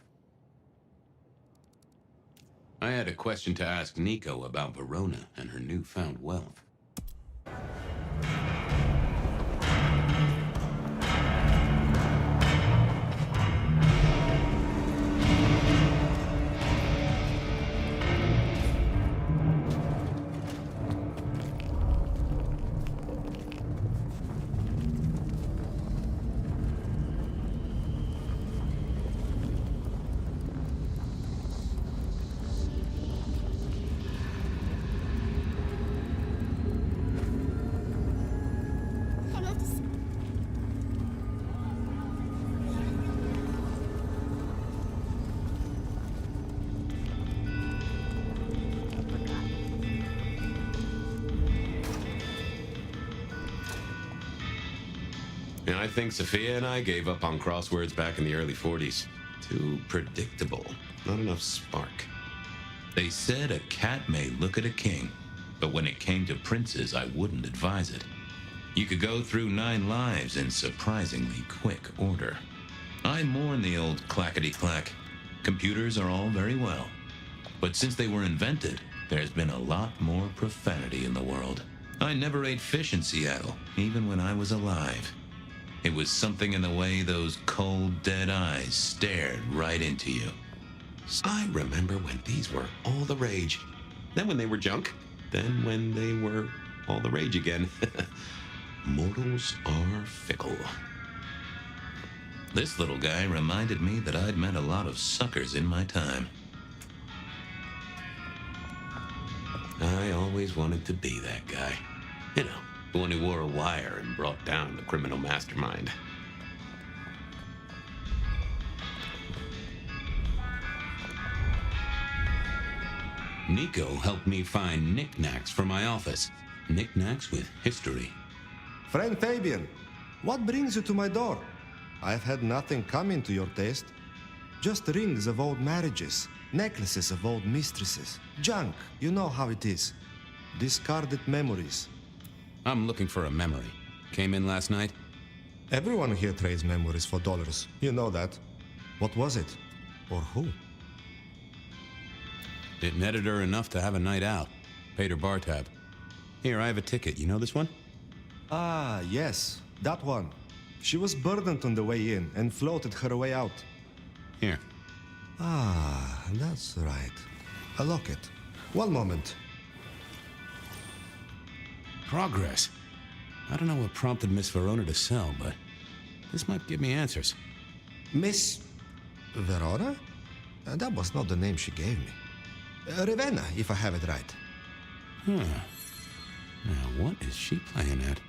And I think Sophia and I gave up on crosswords back in the early 40s. Too predictable. Not enough spark.
They said a cat may look at a king, but when it came to princes, I wouldn't advise it. You could go through 9 lives in surprisingly quick order. I mourn the old clackety-clack. Computers are all very well, but since they were invented, there's been a lot more profanity in the world. I never ate fish in Seattle, even when I was alive. It was something in the way those cold, dead eyes stared right into you.
I remember when these were all the rage. Then when they were junk. Then when they were all the rage again. Mortals are fickle.
This little guy reminded me that I'd met a lot of suckers in my time.
I always wanted to be that guy. You know, the one who wore a wire and brought down the criminal mastermind.
Nico helped me find knickknacks for my office. Knickknacks with history.
Friend Fabian, what brings you to my door? I've had nothing come into your taste. Just rings of old marriages, necklaces of old mistresses, junk, you know how it is. Discarded memories.
I'm looking for a memory. Came in last night?
Everyone here trades memories for dollars. You know that. What was it? Or who?
Didn't editor enough to have a night out. Paid her bar tab. Here, I have a ticket. You know this one?
Ah, yes. That one. She was burdened on the way in and floated her way out.
Here.
Ah, that's right. A locket. One moment.
Progress. I don't know what prompted Miss Verona to sell, but this might give me answers.
Miss Verona? That was not the name she gave me. Ravenna, if I have it right.
Huh. Now, what is she playing at?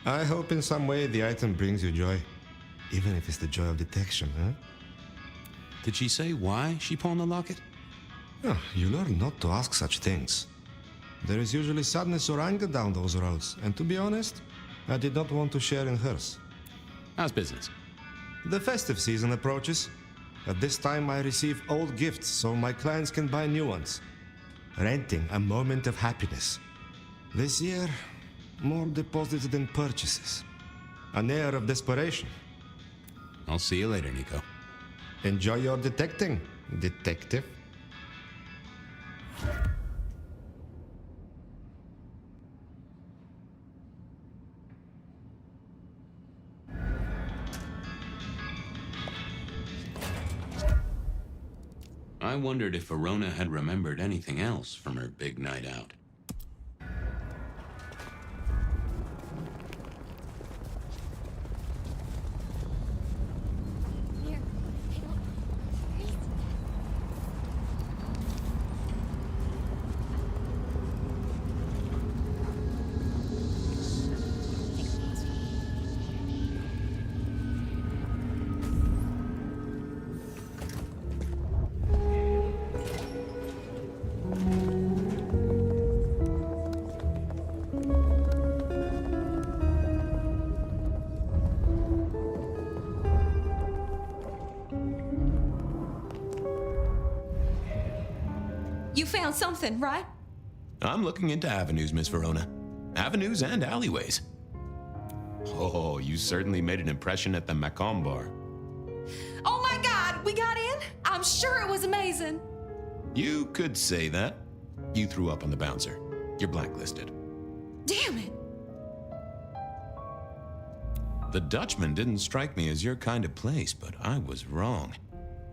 I hope in some way the item brings you joy. Even if it's the joy of detection, huh?
Did she say why she pawned the locket?
Oh, you learn not to ask such things. There is usually sadness or anger down those roads, and to be honest, I did not want to share in hers.
How's business?
The festive season approaches. At this time, I receive old gifts so my clients can buy new ones. Renting a moment of happiness. This year, more deposits than purchases. An air of desperation.
I'll see you later, Nico.
Enjoy your detecting, detective.
I wondered if Verona had remembered anything else from her big night out.
found something, right?
I'm looking into avenues, Miss Verona. Avenues and alleyways. Oh, you certainly made an impression at the Macomb bar.
Oh my God, we got in? I'm sure it was amazing.
You could say that. You threw up on the bouncer. You're blacklisted.
Damn it.
The Dutchman didn't strike me as your kind of place, but I was wrong.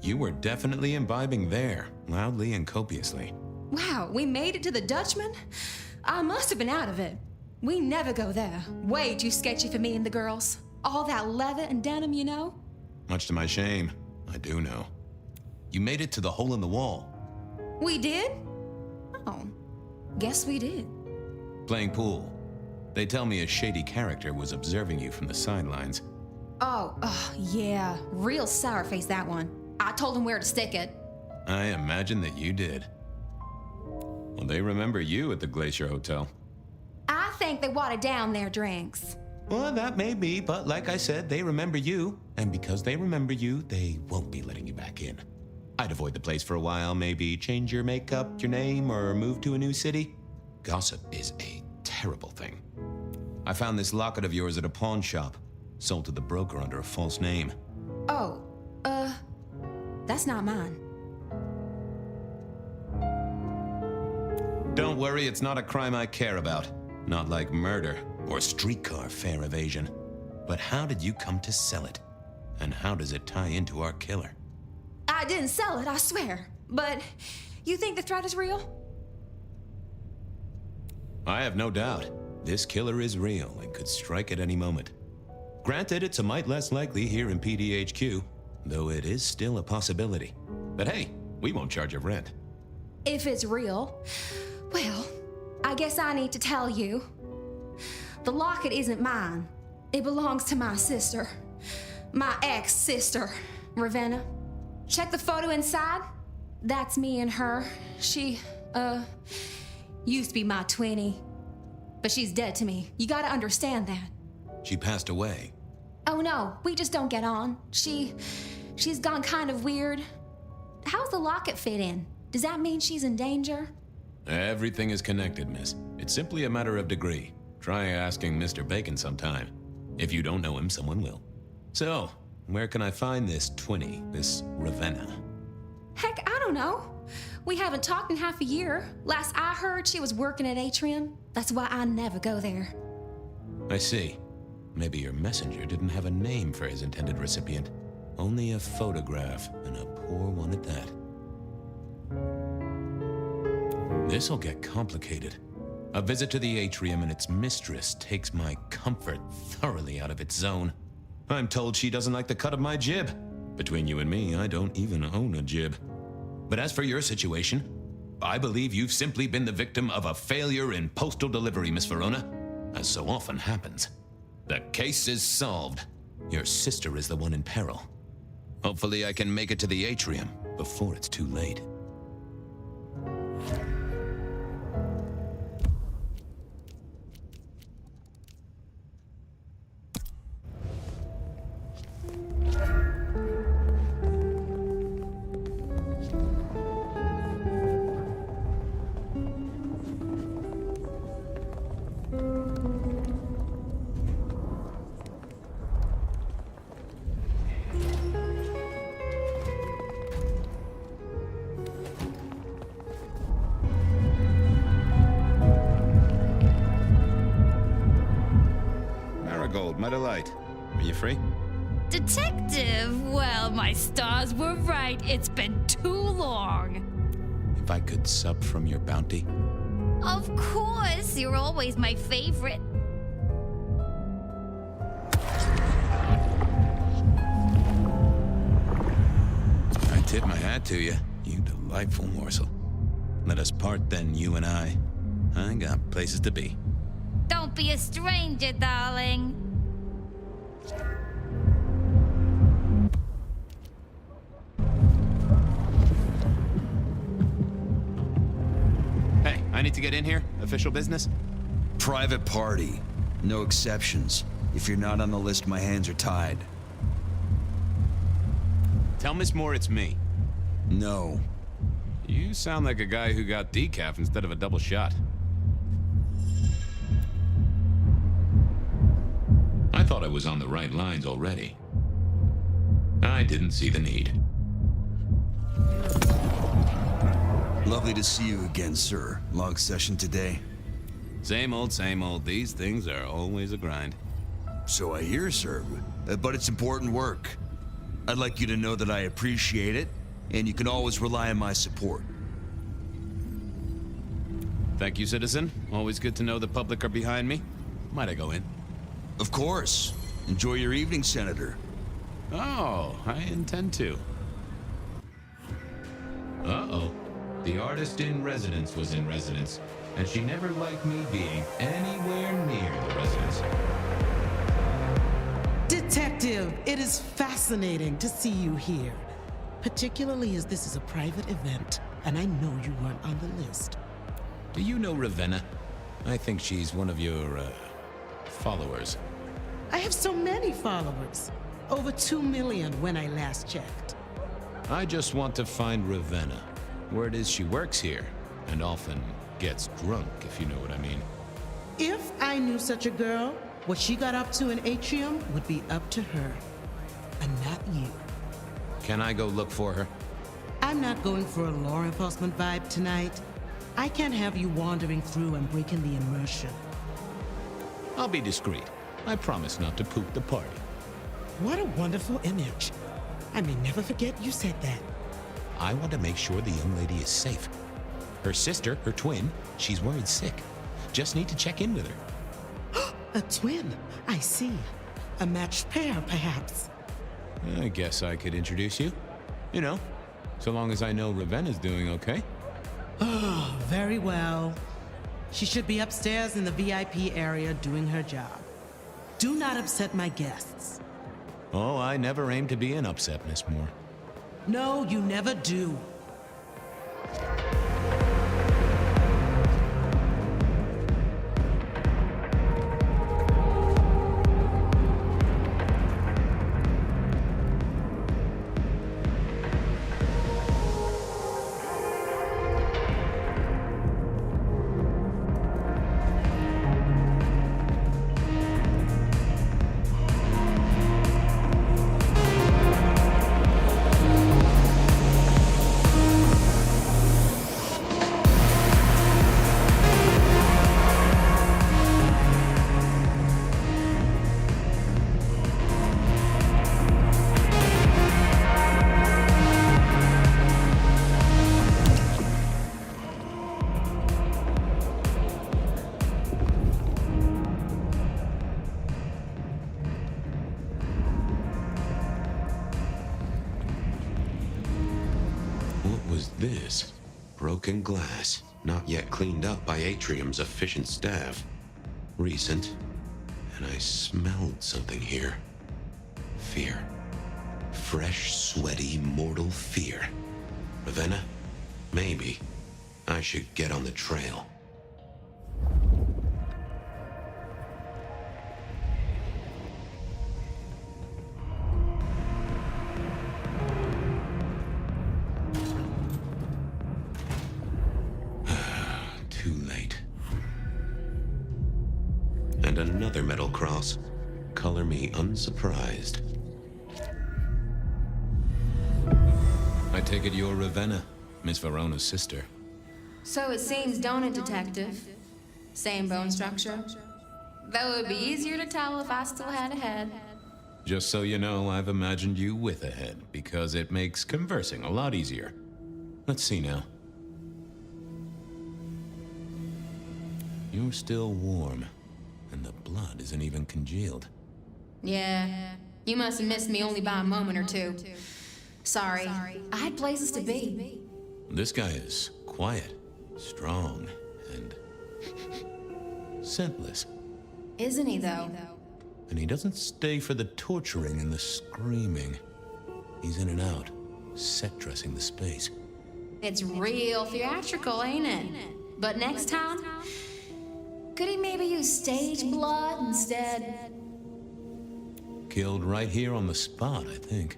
You were definitely imbibing there, loudly and copiously.
Wow, we made it to the Dutchman? I must have been out of it. We never go there. Way too sketchy for me and the girls. All that leather and denim, you know?
Much to my shame, I do know. You made it to the hole in the wall.
We did? Oh, guess we did.
Playing pool. They tell me a shady character was observing you from the sidelines.
Oh, yeah. Real sour face, that one. I told him where to stick it.
I imagine that you did. Well, they remember you at the Glacier Hotel.
I think they watered down their drinks.
Well, that may be, but like I said, they remember you. And because they remember you, they won't be letting you back in. I'd avoid the place for a while, maybe change your makeup, your name, or move to a new city. Gossip is a terrible thing. I found this locket of yours at a pawn shop, sold to the broker under a false name.
Oh, that's not mine.
Don't worry, it's not a crime I care about. Not like murder or streetcar fare evasion. But how did you come to sell it? And how does it tie into our killer?
I didn't sell it, I swear. But you think the threat is real?
I have no doubt. This killer is real and could strike at any moment. Granted, it's a mite less likely here in PDHQ, though it is still a possibility. But hey, we won't charge a rent.
If it's real, well, I guess I need to tell you. The locket isn't mine. It belongs to my sister. My ex-sister, Ravenna. Check the photo inside. That's me and her. She, used to be my twinnie. But she's dead to me. You gotta understand that.
She passed away.
Oh no, we just don't get on. She's gone kind of weird. How's the locket fit in? Does that mean she's in danger?
Everything is connected, miss. It's simply a matter of degree. Try asking Mr. Bacon sometime. If you don't know him, someone will. So, where can I find this twinnie, this Ravenna?
Heck, I don't know. We haven't talked in half a year. Last I heard, she was working at Atrium. That's why I never go there.
I see. Maybe your messenger didn't have a name for his intended recipient. Only a photograph, and a poor one at that. This'll get complicated. A visit to the Atrium and its mistress takes my comfort thoroughly out of its zone. I'm told she doesn't like the cut of my jib. Between you and me, I don't even own a jib. But as for your situation, I believe you've simply been the victim of a failure in postal delivery, Miss Verona, as so often happens. The case is solved. Your sister is the one in peril. Hopefully I can make it to the Atrium before it's too late. My delight. Are you free?
Detective, well, my stars were right. It's been too long.
If I could sup from your bounty?
Of course, you're always my favorite.
I tip my hat to you, you delightful morsel. Let us part then, you and I. I got places to be.
Don't be a stranger, darling.
Hey, I need to get in here. Official business?
Private party. No exceptions. If you're not on the list, my hands are tied.
Tell Miss Moore it's me.
No.
You sound like a guy who got decaf instead of a double shot.
I thought I was on the right lines already. I didn't see the need.
Lovely to see you again, sir. Long session today.
Same old, same old. These things are always a grind.
So I hear, sir. But it's important work. I'd like you to know that I appreciate it, and you can always rely on my support.
Thank you, citizen. Always good to know the public are behind me. Might I go in?
Of course. Enjoy your evening, Senator.
Oh, I intend to.
Uh-oh. The artist in residence was in residence, and she never liked me being anywhere near the residence.
Detective, it is fascinating to see you here, particularly as this is a private event, and I know you weren't on the list.
Do you know Ravenna? I think she's one of your, followers.
I have so many followers. Over 2 million when I last checked.
I just want to find Ravenna. Word is she works here, and often gets drunk, if you know what I mean.
If I knew such a girl, what she got up to in Atrium would be up to her, and not you.
Can I go look for her?
I'm not going for a law enforcement vibe tonight. I can't have you wandering through and breaking the immersion.
I'll be discreet. I promise not to poop the party.
What a wonderful image. I may never forget you said that.
I want to make sure the young lady is safe. Her sister, her twin, she's worried sick. Just need to check in with her.
A twin, I see. A matched pair, perhaps.
I guess I could introduce you. You know, so long as I know Ravenna's doing okay.
Oh, very well. She should be upstairs in the VIP area doing her job. Do not upset my guests.
Oh, I never aim to be an upset, Miss Moore.
No, you never do.
This? Broken glass, not yet cleaned up by Atrium's efficient staff. Recent, and I smelled something here. Fear. Fresh, sweaty, mortal fear. Ravenna? Maybe. I should get on the trail. Too late. And another metal cross. Color me unsurprised.
I take it you're Ravenna, Miss Verona's sister.
So it seems, don't it, Detective? Same bone structure. Though it would be easier to tell if I still had a head.
Just so you know, I've imagined you with a head, because it makes conversing a lot easier. Let's see now. You're still warm, and the blood isn't even congealed.
Yeah, you must have missed me only by a moment or two. Sorry, I had places to be.
This guy is quiet, strong, and scentless.
Isn't he, though?
And he doesn't stay for the torturing and the screaming. He's in and out, set dressing the space.
It's real theatrical, ain't it? But next time, could he maybe use stage blood instead?
Killed right here on the spot, I think.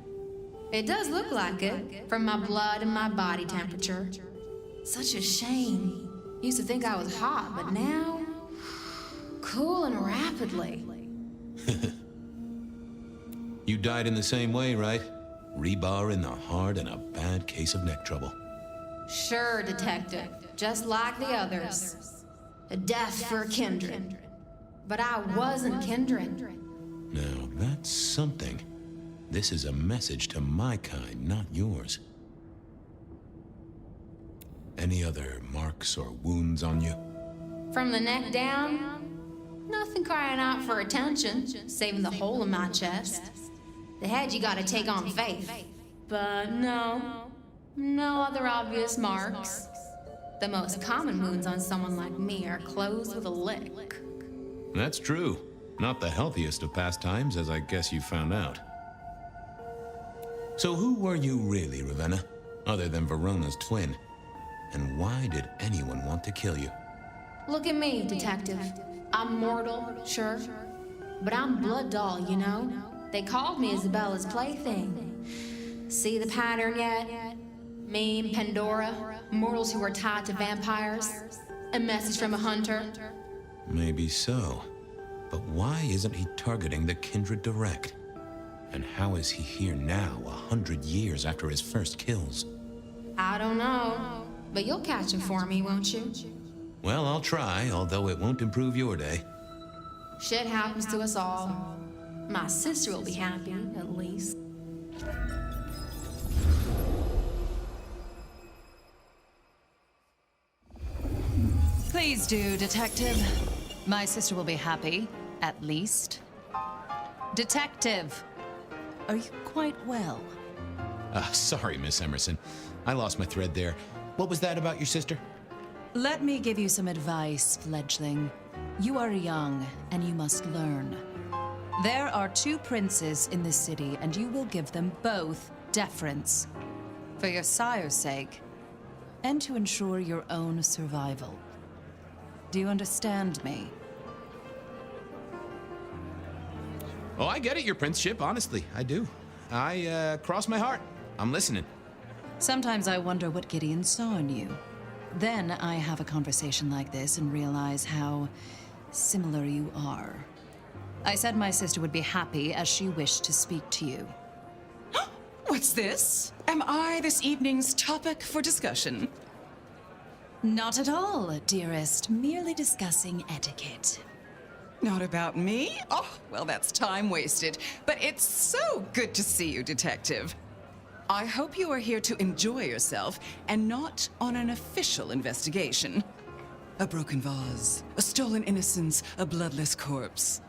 It does look like it, from my blood and my body temperature. Such a shame. Used to think I was hot, but now... cooling rapidly.
You died in the same way, right? Rebar in the heart and a bad case of neck trouble.
Sure, Detective. Just like the others. A death for a kindred. But I wasn't kindred.
Now, that's something. This is a message to my kind, not yours. Any other marks or wounds on you?
From the neck down, nothing crying out for attention, saving the hole in my chest. The head you gotta take on faith. But no other obvious marks. The most common wounds on someone like me are closed with a lick.
That's true. Not the healthiest of pastimes, as I guess you found out. So who were you really, Ravenna? Other than Verona's twin? And why did anyone want to kill you?
Look at me, Detective. I'm mortal, sure. But I'm blood doll, you know? They called me Isabella's plaything. See the pattern yet? Me and Pandora, mortals who are tied to vampires. A message from a hunter.
Maybe so. But why isn't he targeting the kindred direct? And how is he here now, 100 years after his first kills?
I don't know. But you'll catch him for me, won't you?
Well, I'll try, although it won't improve your day.
Shit happens to us all. My sister will be happy, at least.
Please do, Detective. My sister will be happy, at least. Detective, are you quite well?
Sorry, Miss Emerson. I lost my thread there. What was that about your sister?
Let me give you some advice, fledgling. You are young, and you must learn. There are 2 princes in this city, and you will give them both deference. For your sire's sake, and to ensure your own survival. Do you understand me?
Oh, I get it, your princeship, honestly. I do. Cross my heart. I'm listening.
Sometimes I wonder what Gideon saw in you. Then I have a conversation like this and realize how similar you are. I said my sister would be happy as she wished to speak to you.
What's this? Am I this evening's topic for discussion?
Not at all, dearest. Merely discussing etiquette.
Not about me? Oh, well, that's time wasted. But it's so good to see you, Detective. I hope you are here to enjoy yourself and not on an official investigation. A broken vase, a stolen innocence, a bloodless corpse.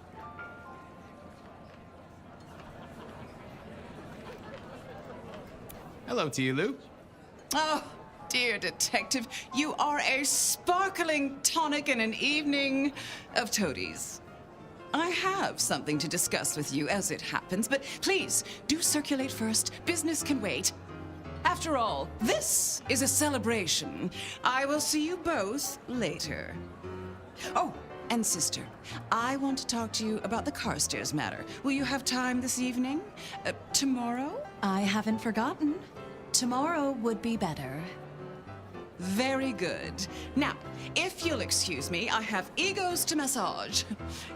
Hello to you, Lou.
Oh, dear Detective, you are a sparkling tonic in an evening of toadies. I have something to discuss with you as it happens, but please, do circulate first. Business can wait. After all, this is a celebration. I will see you both later. Oh, and sister, I want to talk to you about the Carstairs matter. Will you have time this evening? Tomorrow?
I haven't forgotten. Tomorrow would be better.
Very good. Now, if you'll excuse me, I have egos to massage,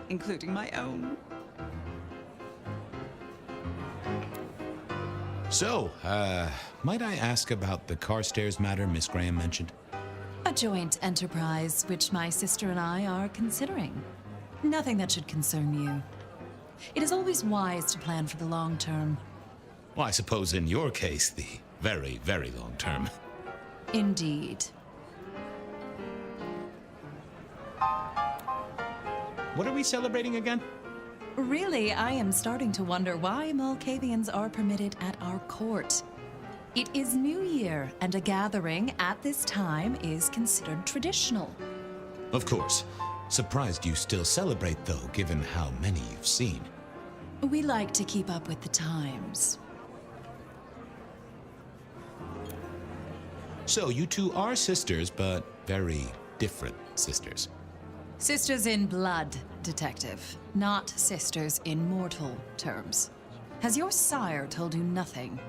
including my own.
So, might I ask about the Carstairs matter Miss Graham mentioned?
A joint enterprise which my sister and I are considering. Nothing that should concern you. It is always wise to plan for the long term.
Well, I suppose in your case, the very, very long term.
Indeed.
What are we celebrating again?
Really, I am starting to wonder why Malkavians are permitted at our court. It is New Year, and a gathering at this time is considered traditional.
Of course. Surprised you still celebrate, though, given how many you've seen.
We like to keep up with the times.
So, you two are sisters, but very different sisters.
Sisters in blood, Detective, not sisters in mortal terms. Has your sire told you nothing?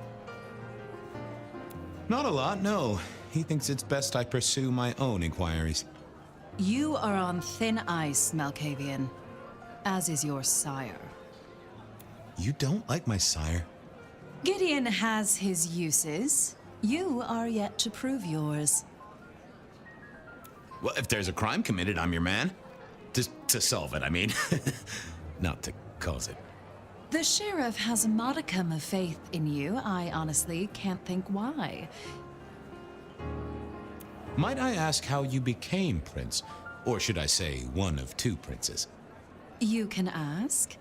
Not a lot, no. he thinks it's best I pursue my own inquiries.
You are on thin ice, Malkavian, as is your sire.
You don't like my sire?
Gideon has his uses. You are yet to prove yours.
Well, if there's a crime committed, I'm your man. To solve it, I mean. Not to cause it.
The sheriff has a modicum of faith in you. I honestly can't think why.
Might I ask how you became prince? Or should I say, one of two princes?
You can ask.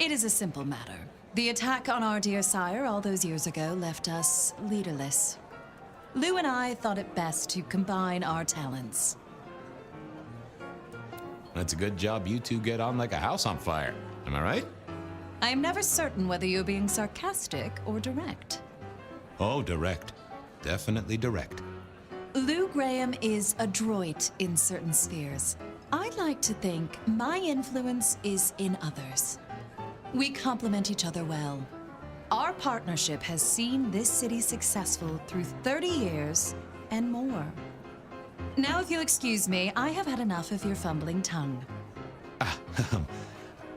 It is a simple matter. The attack on our dear sire all those years ago left us leaderless. Lou and I thought it best to combine our talents.
That's a good job you two get on like a house on fire. Am I right?
I am never certain whether you're being sarcastic or direct.
Oh, direct. Definitely direct.
Lou Graham is adroit in certain spheres. I'd like to think my influence is in others. We complement each other well. Our partnership has seen this city successful through 30 years and more. Now, if you'll excuse me, I have had enough of your fumbling tongue.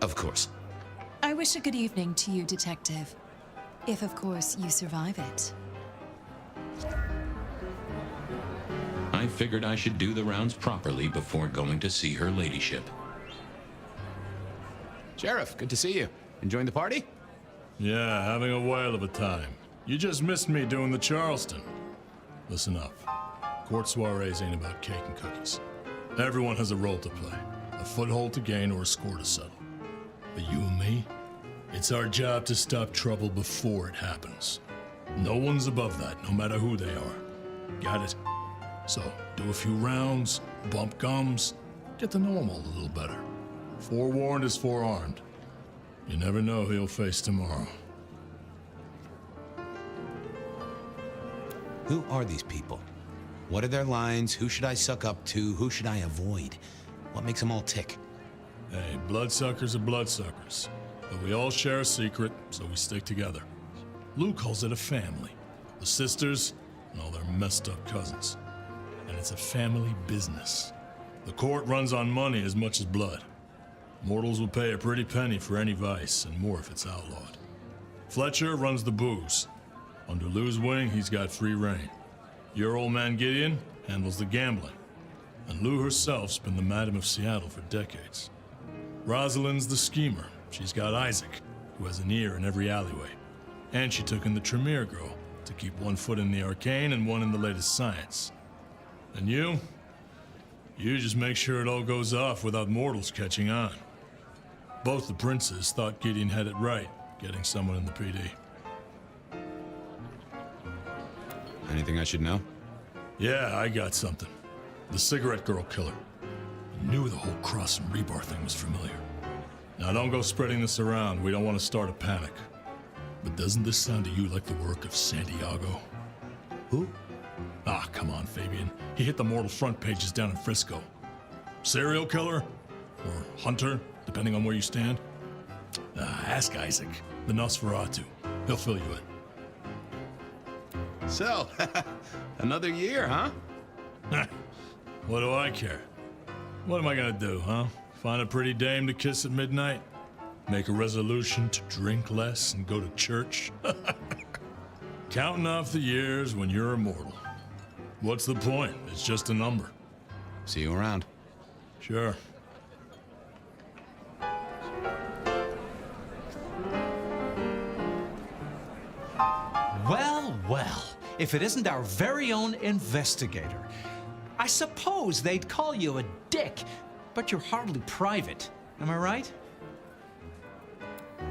Of course.
I wish a good evening to you, Detective. If, of course, you survive it.
I figured I should do the rounds properly before going to see her ladyship.
Sheriff, good to see you. Enjoying the party?
Yeah, having a whale of a time. You just missed me doing the Charleston. Listen up. Court soirees ain't about cake and cookies. Everyone has a role to play, a foothold to gain or a score to settle. But you and me, it's our job to stop trouble before it happens. No one's above that, no matter who they are. Got it? So, do a few rounds, bump gums, get to know them all a little better. Forewarned is forearmed. You never know who you'll face tomorrow.
Who are these people? What are their lines? Who should I suck up to? Who should I avoid? What makes them all tick?
Hey, bloodsuckers are bloodsuckers. But we all share a secret, so we stick together. Lou calls it a family. The sisters and all their messed up cousins. And it's a family business. The court runs on money as much as blood. Mortals will pay a pretty penny for any vice, and more if it's outlawed. Fletcher runs the booze. Under Lou's wing, he's got free reign. Your old man Gideon handles the gambling. And Lou herself's been the Madam of Seattle for decades. Rosalind's the schemer. She's got Isaac, who has an ear in every alleyway. And she took in the Tremere girl to keep one foot in the arcane and one in the latest science. And you just make sure it all goes off without mortals catching on. Both the princes thought Gideon had it right, getting someone in the PD.
Anything I should know?
Yeah, I got something. The cigarette girl killer. I knew the whole Cross and Rebar thing was familiar. Now don't go spreading this around. We don't want to start a panic. But doesn't this sound to you like the work of Santiago?
Who?
Ah, come on, Fabian. He hit the mortal front pages down in Frisco. Serial killer? Or hunter, depending on where you stand? Ask Isaac, the Nosferatu. He'll fill you in.
So, another year, huh?
What do I care? What am I gonna do, huh? Find a pretty dame to kiss at midnight? Make a resolution to drink less and go to church? Counting off the years when you're immortal. What's the point? It's just a number.
See you around.
Sure.
Well, well, if it isn't our very own investigator. I suppose they'd call you a dick, but you're hardly private. Am I right?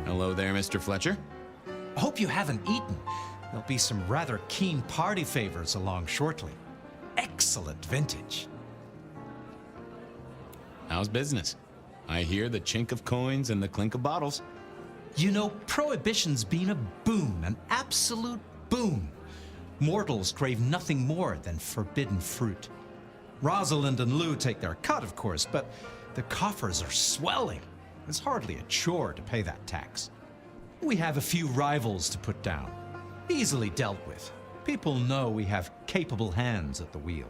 Hello there, Mr. Fletcher.
I hope you haven't eaten. There'll be some rather keen party favors along shortly. Excellent vintage.
How's business? I hear the chink of coins and the clink of bottles.
You know, Prohibition's been a boon, an absolute boon. Mortals crave nothing more than forbidden fruit. Rosalind and Lou take their cut, of course, but the coffers are swelling. It's hardly a chore to pay that tax. We have a few rivals to put down. Easily dealt with. People know we have capable hands at the wheel.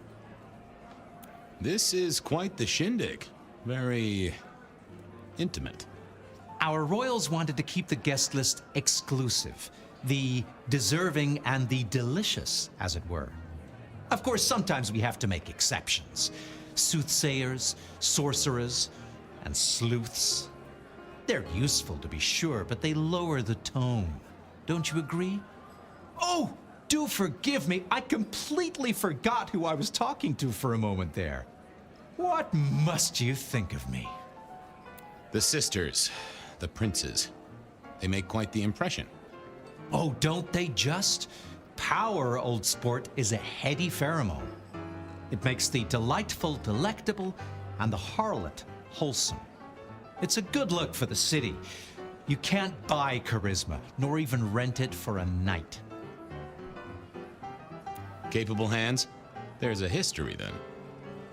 This is quite the shindig. Very intimate.
Our royals wanted to keep the guest list exclusive. The deserving and the delicious, as it were. Of course, sometimes we have to make exceptions. Soothsayers, sorcerers, and sleuths. They're useful, to be sure, but they lower the tone. Don't you agree? Oh, do forgive me. I completely forgot who I was talking to for a moment there. What must you think of me?
The sisters, the princes, they make quite the impression.
Oh, don't they just? Power, old sport, is a heady pheromone. It makes the delightful delectable and the harlot wholesome. It's a good look for the city. You can't buy charisma, nor even rent it for a night.
Capable hands? There's a history then.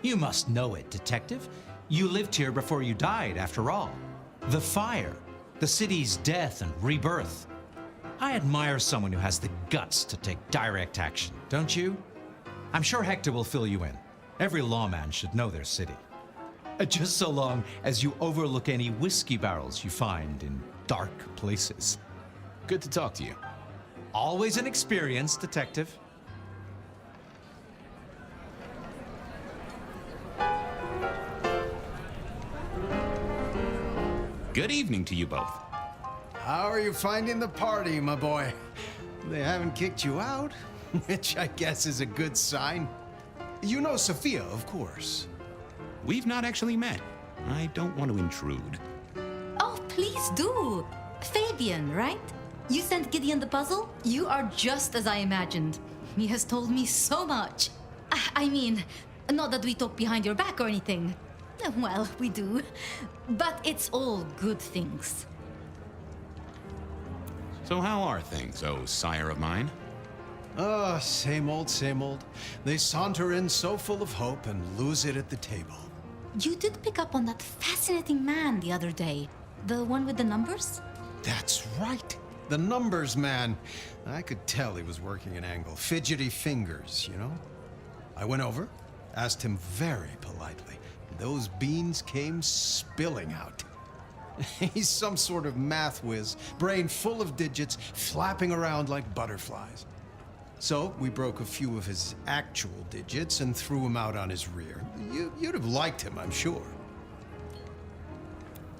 You must know it, detective. You lived here before you died, after all. The fire, the city's death and rebirth. I admire someone who has the guts to take direct action, don't you? I'm sure Hector will fill you in. Every lawman should know their city. Just so long as you overlook any whiskey barrels you find in dark places.
Good to talk to you.
Always an experience, detective.
Good evening to you both.
How are you finding the party, my boy? They haven't kicked you out, which I guess is a good sign. You know Sophia, of course.
We've not actually met. I don't want to intrude.
Oh, please do. Fabian, right? You sent Gideon the puzzle? You are just as I imagined. He has told me so much. I mean, not that we talk behind your back or anything. Well, we do. But it's all good things.
So how are things, oh sire of mine?
Oh, same old, same old. They saunter in so full of hope and lose it at the table.
You did pick up on that fascinating man the other day. The one with the numbers?
That's right. The numbers man. I could tell he was working an angle. Fidgety fingers, you know? I went over, asked him very politely. Those beans came spilling out. He's some sort of math whiz, brain full of digits, flapping around like butterflies. So we broke a few of his actual digits and threw him out on his rear. You'd have liked him, I'm sure.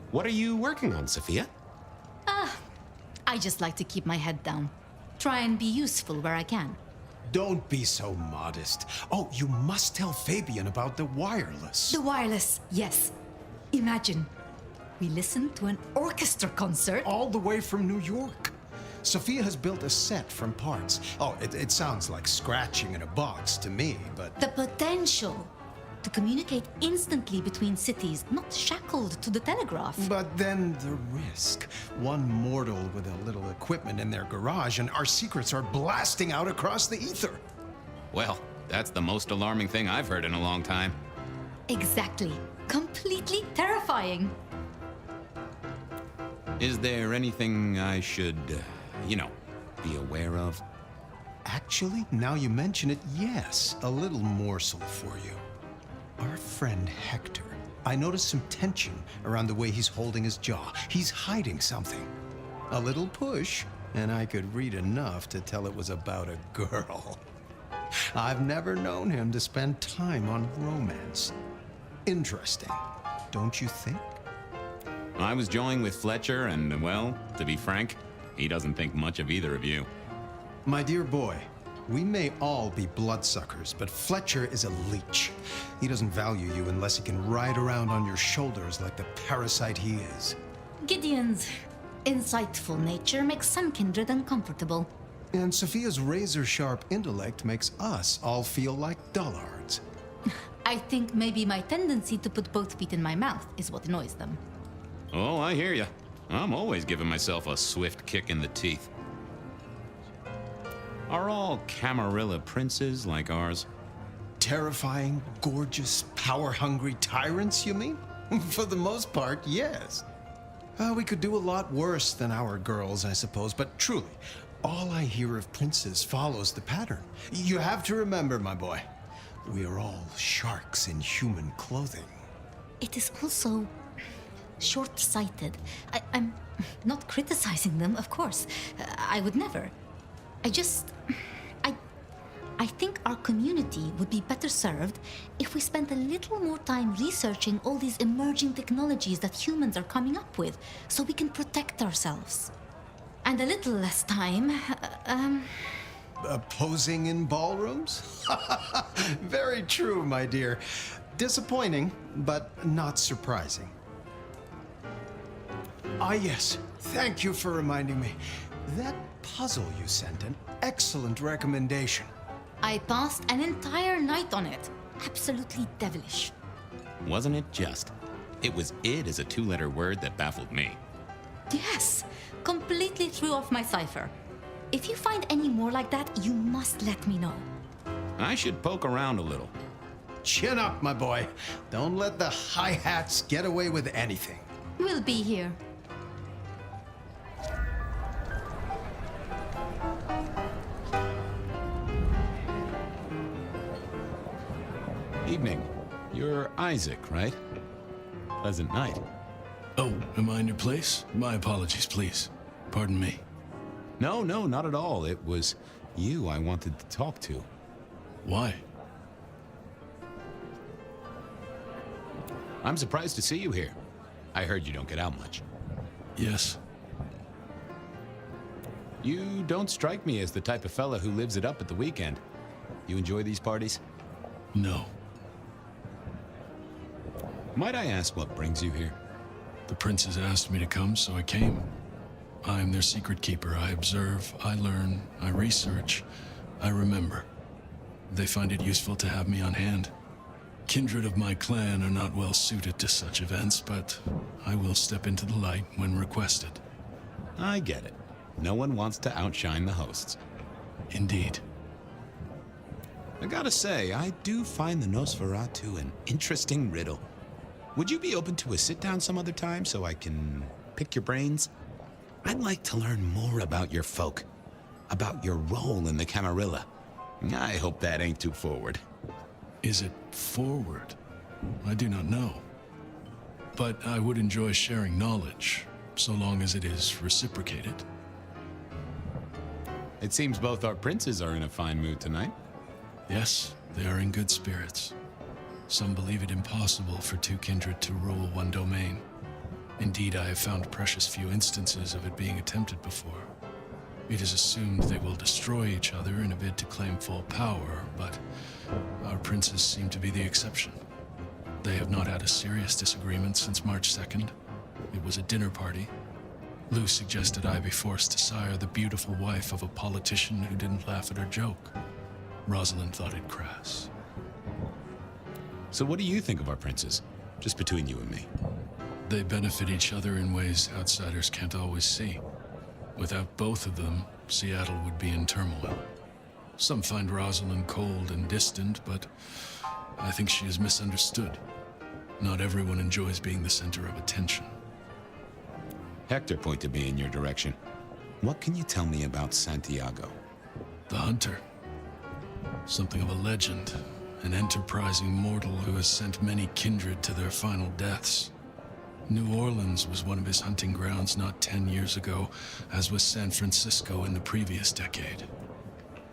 What are you working on, Sophia?
I just like to keep my head down. Try and be useful where I can.
Don't be so modest. Oh, you must tell Fabian about the wireless.
The wireless, yes. Imagine, we listened to an orchestra concert.
All the way from New York. Sophia has built a set from parts. Oh, it sounds like scratching in a box to me, but...
The potential to communicate instantly between cities, not shackled to the telegraph.
But then the risk. One mortal with a little equipment in their garage and our secrets are blasting out across the ether.
Well, that's the most alarming thing I've heard in a long time.
Exactly. Completely terrifying.
Is there anything I should, be aware of?
Actually, now you mention it, yes. A little morsel for you. Our friend Hector. I noticed some tension around the way he's holding his jaw. He's hiding something. A little push, and I could read enough to tell it was about a girl. I've never known him to spend time on romance. Interesting, don't you think?
I was joined with Fletcher, and, well, to be frank, he doesn't think much of either of you.
My dear boy, we may all be bloodsuckers, but Fletcher is a leech. He doesn't value you unless he can ride around on your shoulders like the parasite he is.
Gideon's insightful nature makes some kindred uncomfortable.
And Sophia's razor-sharp intellect makes us all feel like dullards.
I think maybe my tendency to put both feet in my mouth is what annoys them.
Oh, I hear you. I'm always giving myself a swift kick in the teeth. Are all Camarilla princes like ours?
Terrifying, gorgeous, power-hungry tyrants, you mean? For the most part, yes. We could do a lot worse than our girls, I suppose, but truly, all I hear of princes follows the pattern. You have to remember, my boy, we are all sharks in human clothing.
It is also short-sighted. I'm not criticizing them, of course. I would never. I think our community would be better served if we spent a little more time researching all these emerging technologies that humans are coming up with, so we can protect ourselves. And a little less time,
Posing in ballrooms? Very true, my dear. Disappointing, but not surprising. Ah, yes. Thank you for reminding me. That puzzle you sent, an excellent recommendation.
I passed an entire night on it. Absolutely devilish.
Wasn't it just? It was "id" as a two-letter word that baffled me.
Yes, completely threw off my cipher. If you find any more like that, you must let me know.
I should poke around a little.
Chin up, my boy. Don't let the hi-hats get away with anything.
We'll be here.
Evening. You're Isaac, right? Pleasant night.
Oh, am I in your place? My apologies, please. Pardon me.
No, not at all. It was you I wanted to talk to.
Why?
I'm surprised to see you here. I heard you don't get out much.
Yes.
You don't strike me as the type of fella who lives it up at the weekend. You enjoy these parties?
No.
Might I ask what brings you here?
The princes asked me to come, so I came. I'm their secret keeper. I observe, I learn, I research, I remember. They find it useful to have me on hand. Kindred of my clan are not well suited to such events, but I will step into the light when requested.
I get it. No one wants to outshine the hosts.
Indeed.
I gotta say, I do find the Nosferatu an interesting riddle. Would you be open to a sit-down some other time so I can pick your brains? I'd like to learn more about your folk, about your role in the Camarilla. I hope that ain't too forward.
Is it forward? I do not know. But I would enjoy sharing knowledge, so long as it is reciprocated.
It seems both our princes are in a fine mood tonight.
Yes, they are in good spirits. Some believe it impossible for two kindred to rule one domain. Indeed, I have found precious few instances of it being attempted before. It is assumed they will destroy each other in a bid to claim full power, but our princes seem to be the exception. They have not had a serious disagreement since March 2nd. It was a dinner party. Lou suggested I be forced to sire the beautiful wife of a politician who didn't laugh at her joke. Rosalind thought it crass.
So what do you think of our princes? Just between you and me.
They benefit each other in ways outsiders can't always see. Without both of them, Seattle would be in turmoil. Some find Rosalind cold and distant, but I think she is misunderstood. Not everyone enjoys being the center of attention.
Hector pointed me in your direction. What can you tell me about Santiago?
The hunter. Something of a legend. An enterprising mortal who has sent many kindred to their final deaths. New Orleans was one of his hunting grounds not 10 years ago, as was San Francisco in the previous decade.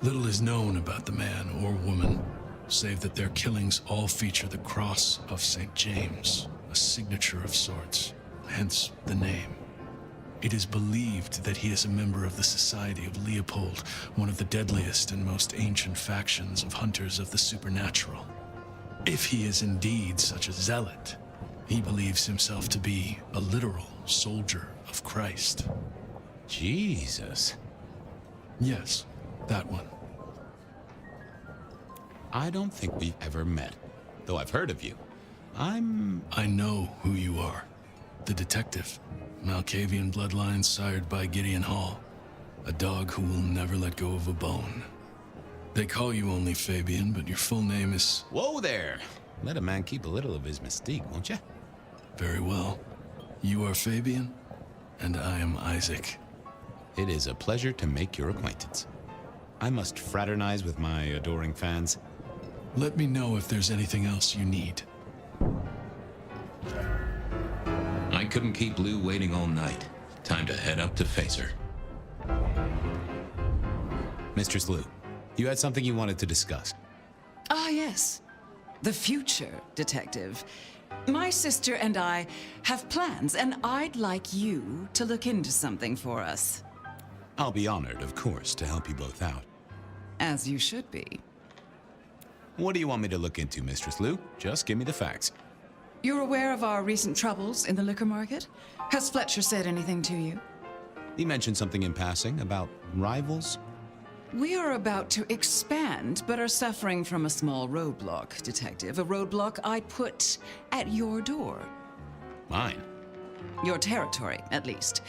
Little is known about the man or woman, save that their killings all feature the cross of St. James, a signature of sorts, hence the name. It is believed that he is a member of the Society of Leopold, one of the deadliest and most ancient factions of hunters of the supernatural. If he is indeed such a zealot, he believes himself to be a literal soldier of Christ.
Jesus.
Yes, that one.
I don't think we've ever met, though I've heard of you.
I know who you are. The detective. Malkavian bloodlines sired by Gideon Hall. A dog who will never let go of a bone. They call you only Fabian, but your full name is...
Whoa there! Let a man keep a little of his mystique, won't you?
Very well. You are Fabian, and I am Isaac.
It is a pleasure to make your acquaintance. I must fraternize with my adoring fans.
Let me know if there's anything else you need.
I couldn't keep Lou waiting all night. Time to head up to face her.
Mistress Lou, you had something you wanted to discuss.
Ah, yes. The future, Detective. My sister and I have plans, and I'd like you to look into something for us.
I'll be honored, of course, to help you both out.
As you should be.
What do you want me to look into, Mistress Lou? Just give me the facts.
You're aware of our recent troubles in the liquor market? Has Fletcher said anything to you?
He mentioned something in passing about rivals.
We are about to expand, but are suffering from a small roadblock, Detective. A roadblock I put at your door.
Mine?
Your territory, at least.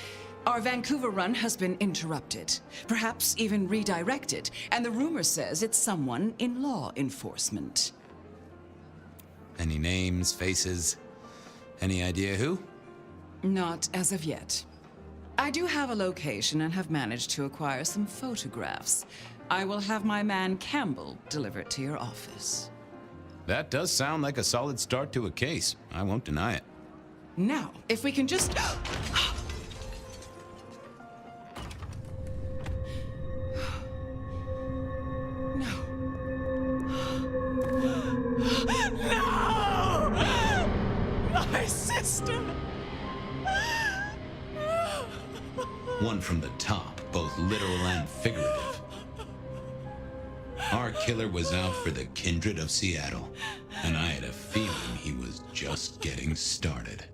Our Vancouver run has been interrupted, perhaps even redirected, and the rumor says it's someone in law enforcement.
Any names, faces? Any idea who?
Not as of yet. I do have a location and have managed to acquire some photographs. I will have my man Campbell deliver it to your office.
That does sound like a solid start to a case. I won't deny it.
Now, if we can just... No! My sister!
One from the top, both literal and figurative. Our killer was out for the kindred of Seattle, and I had a feeling he was just getting started.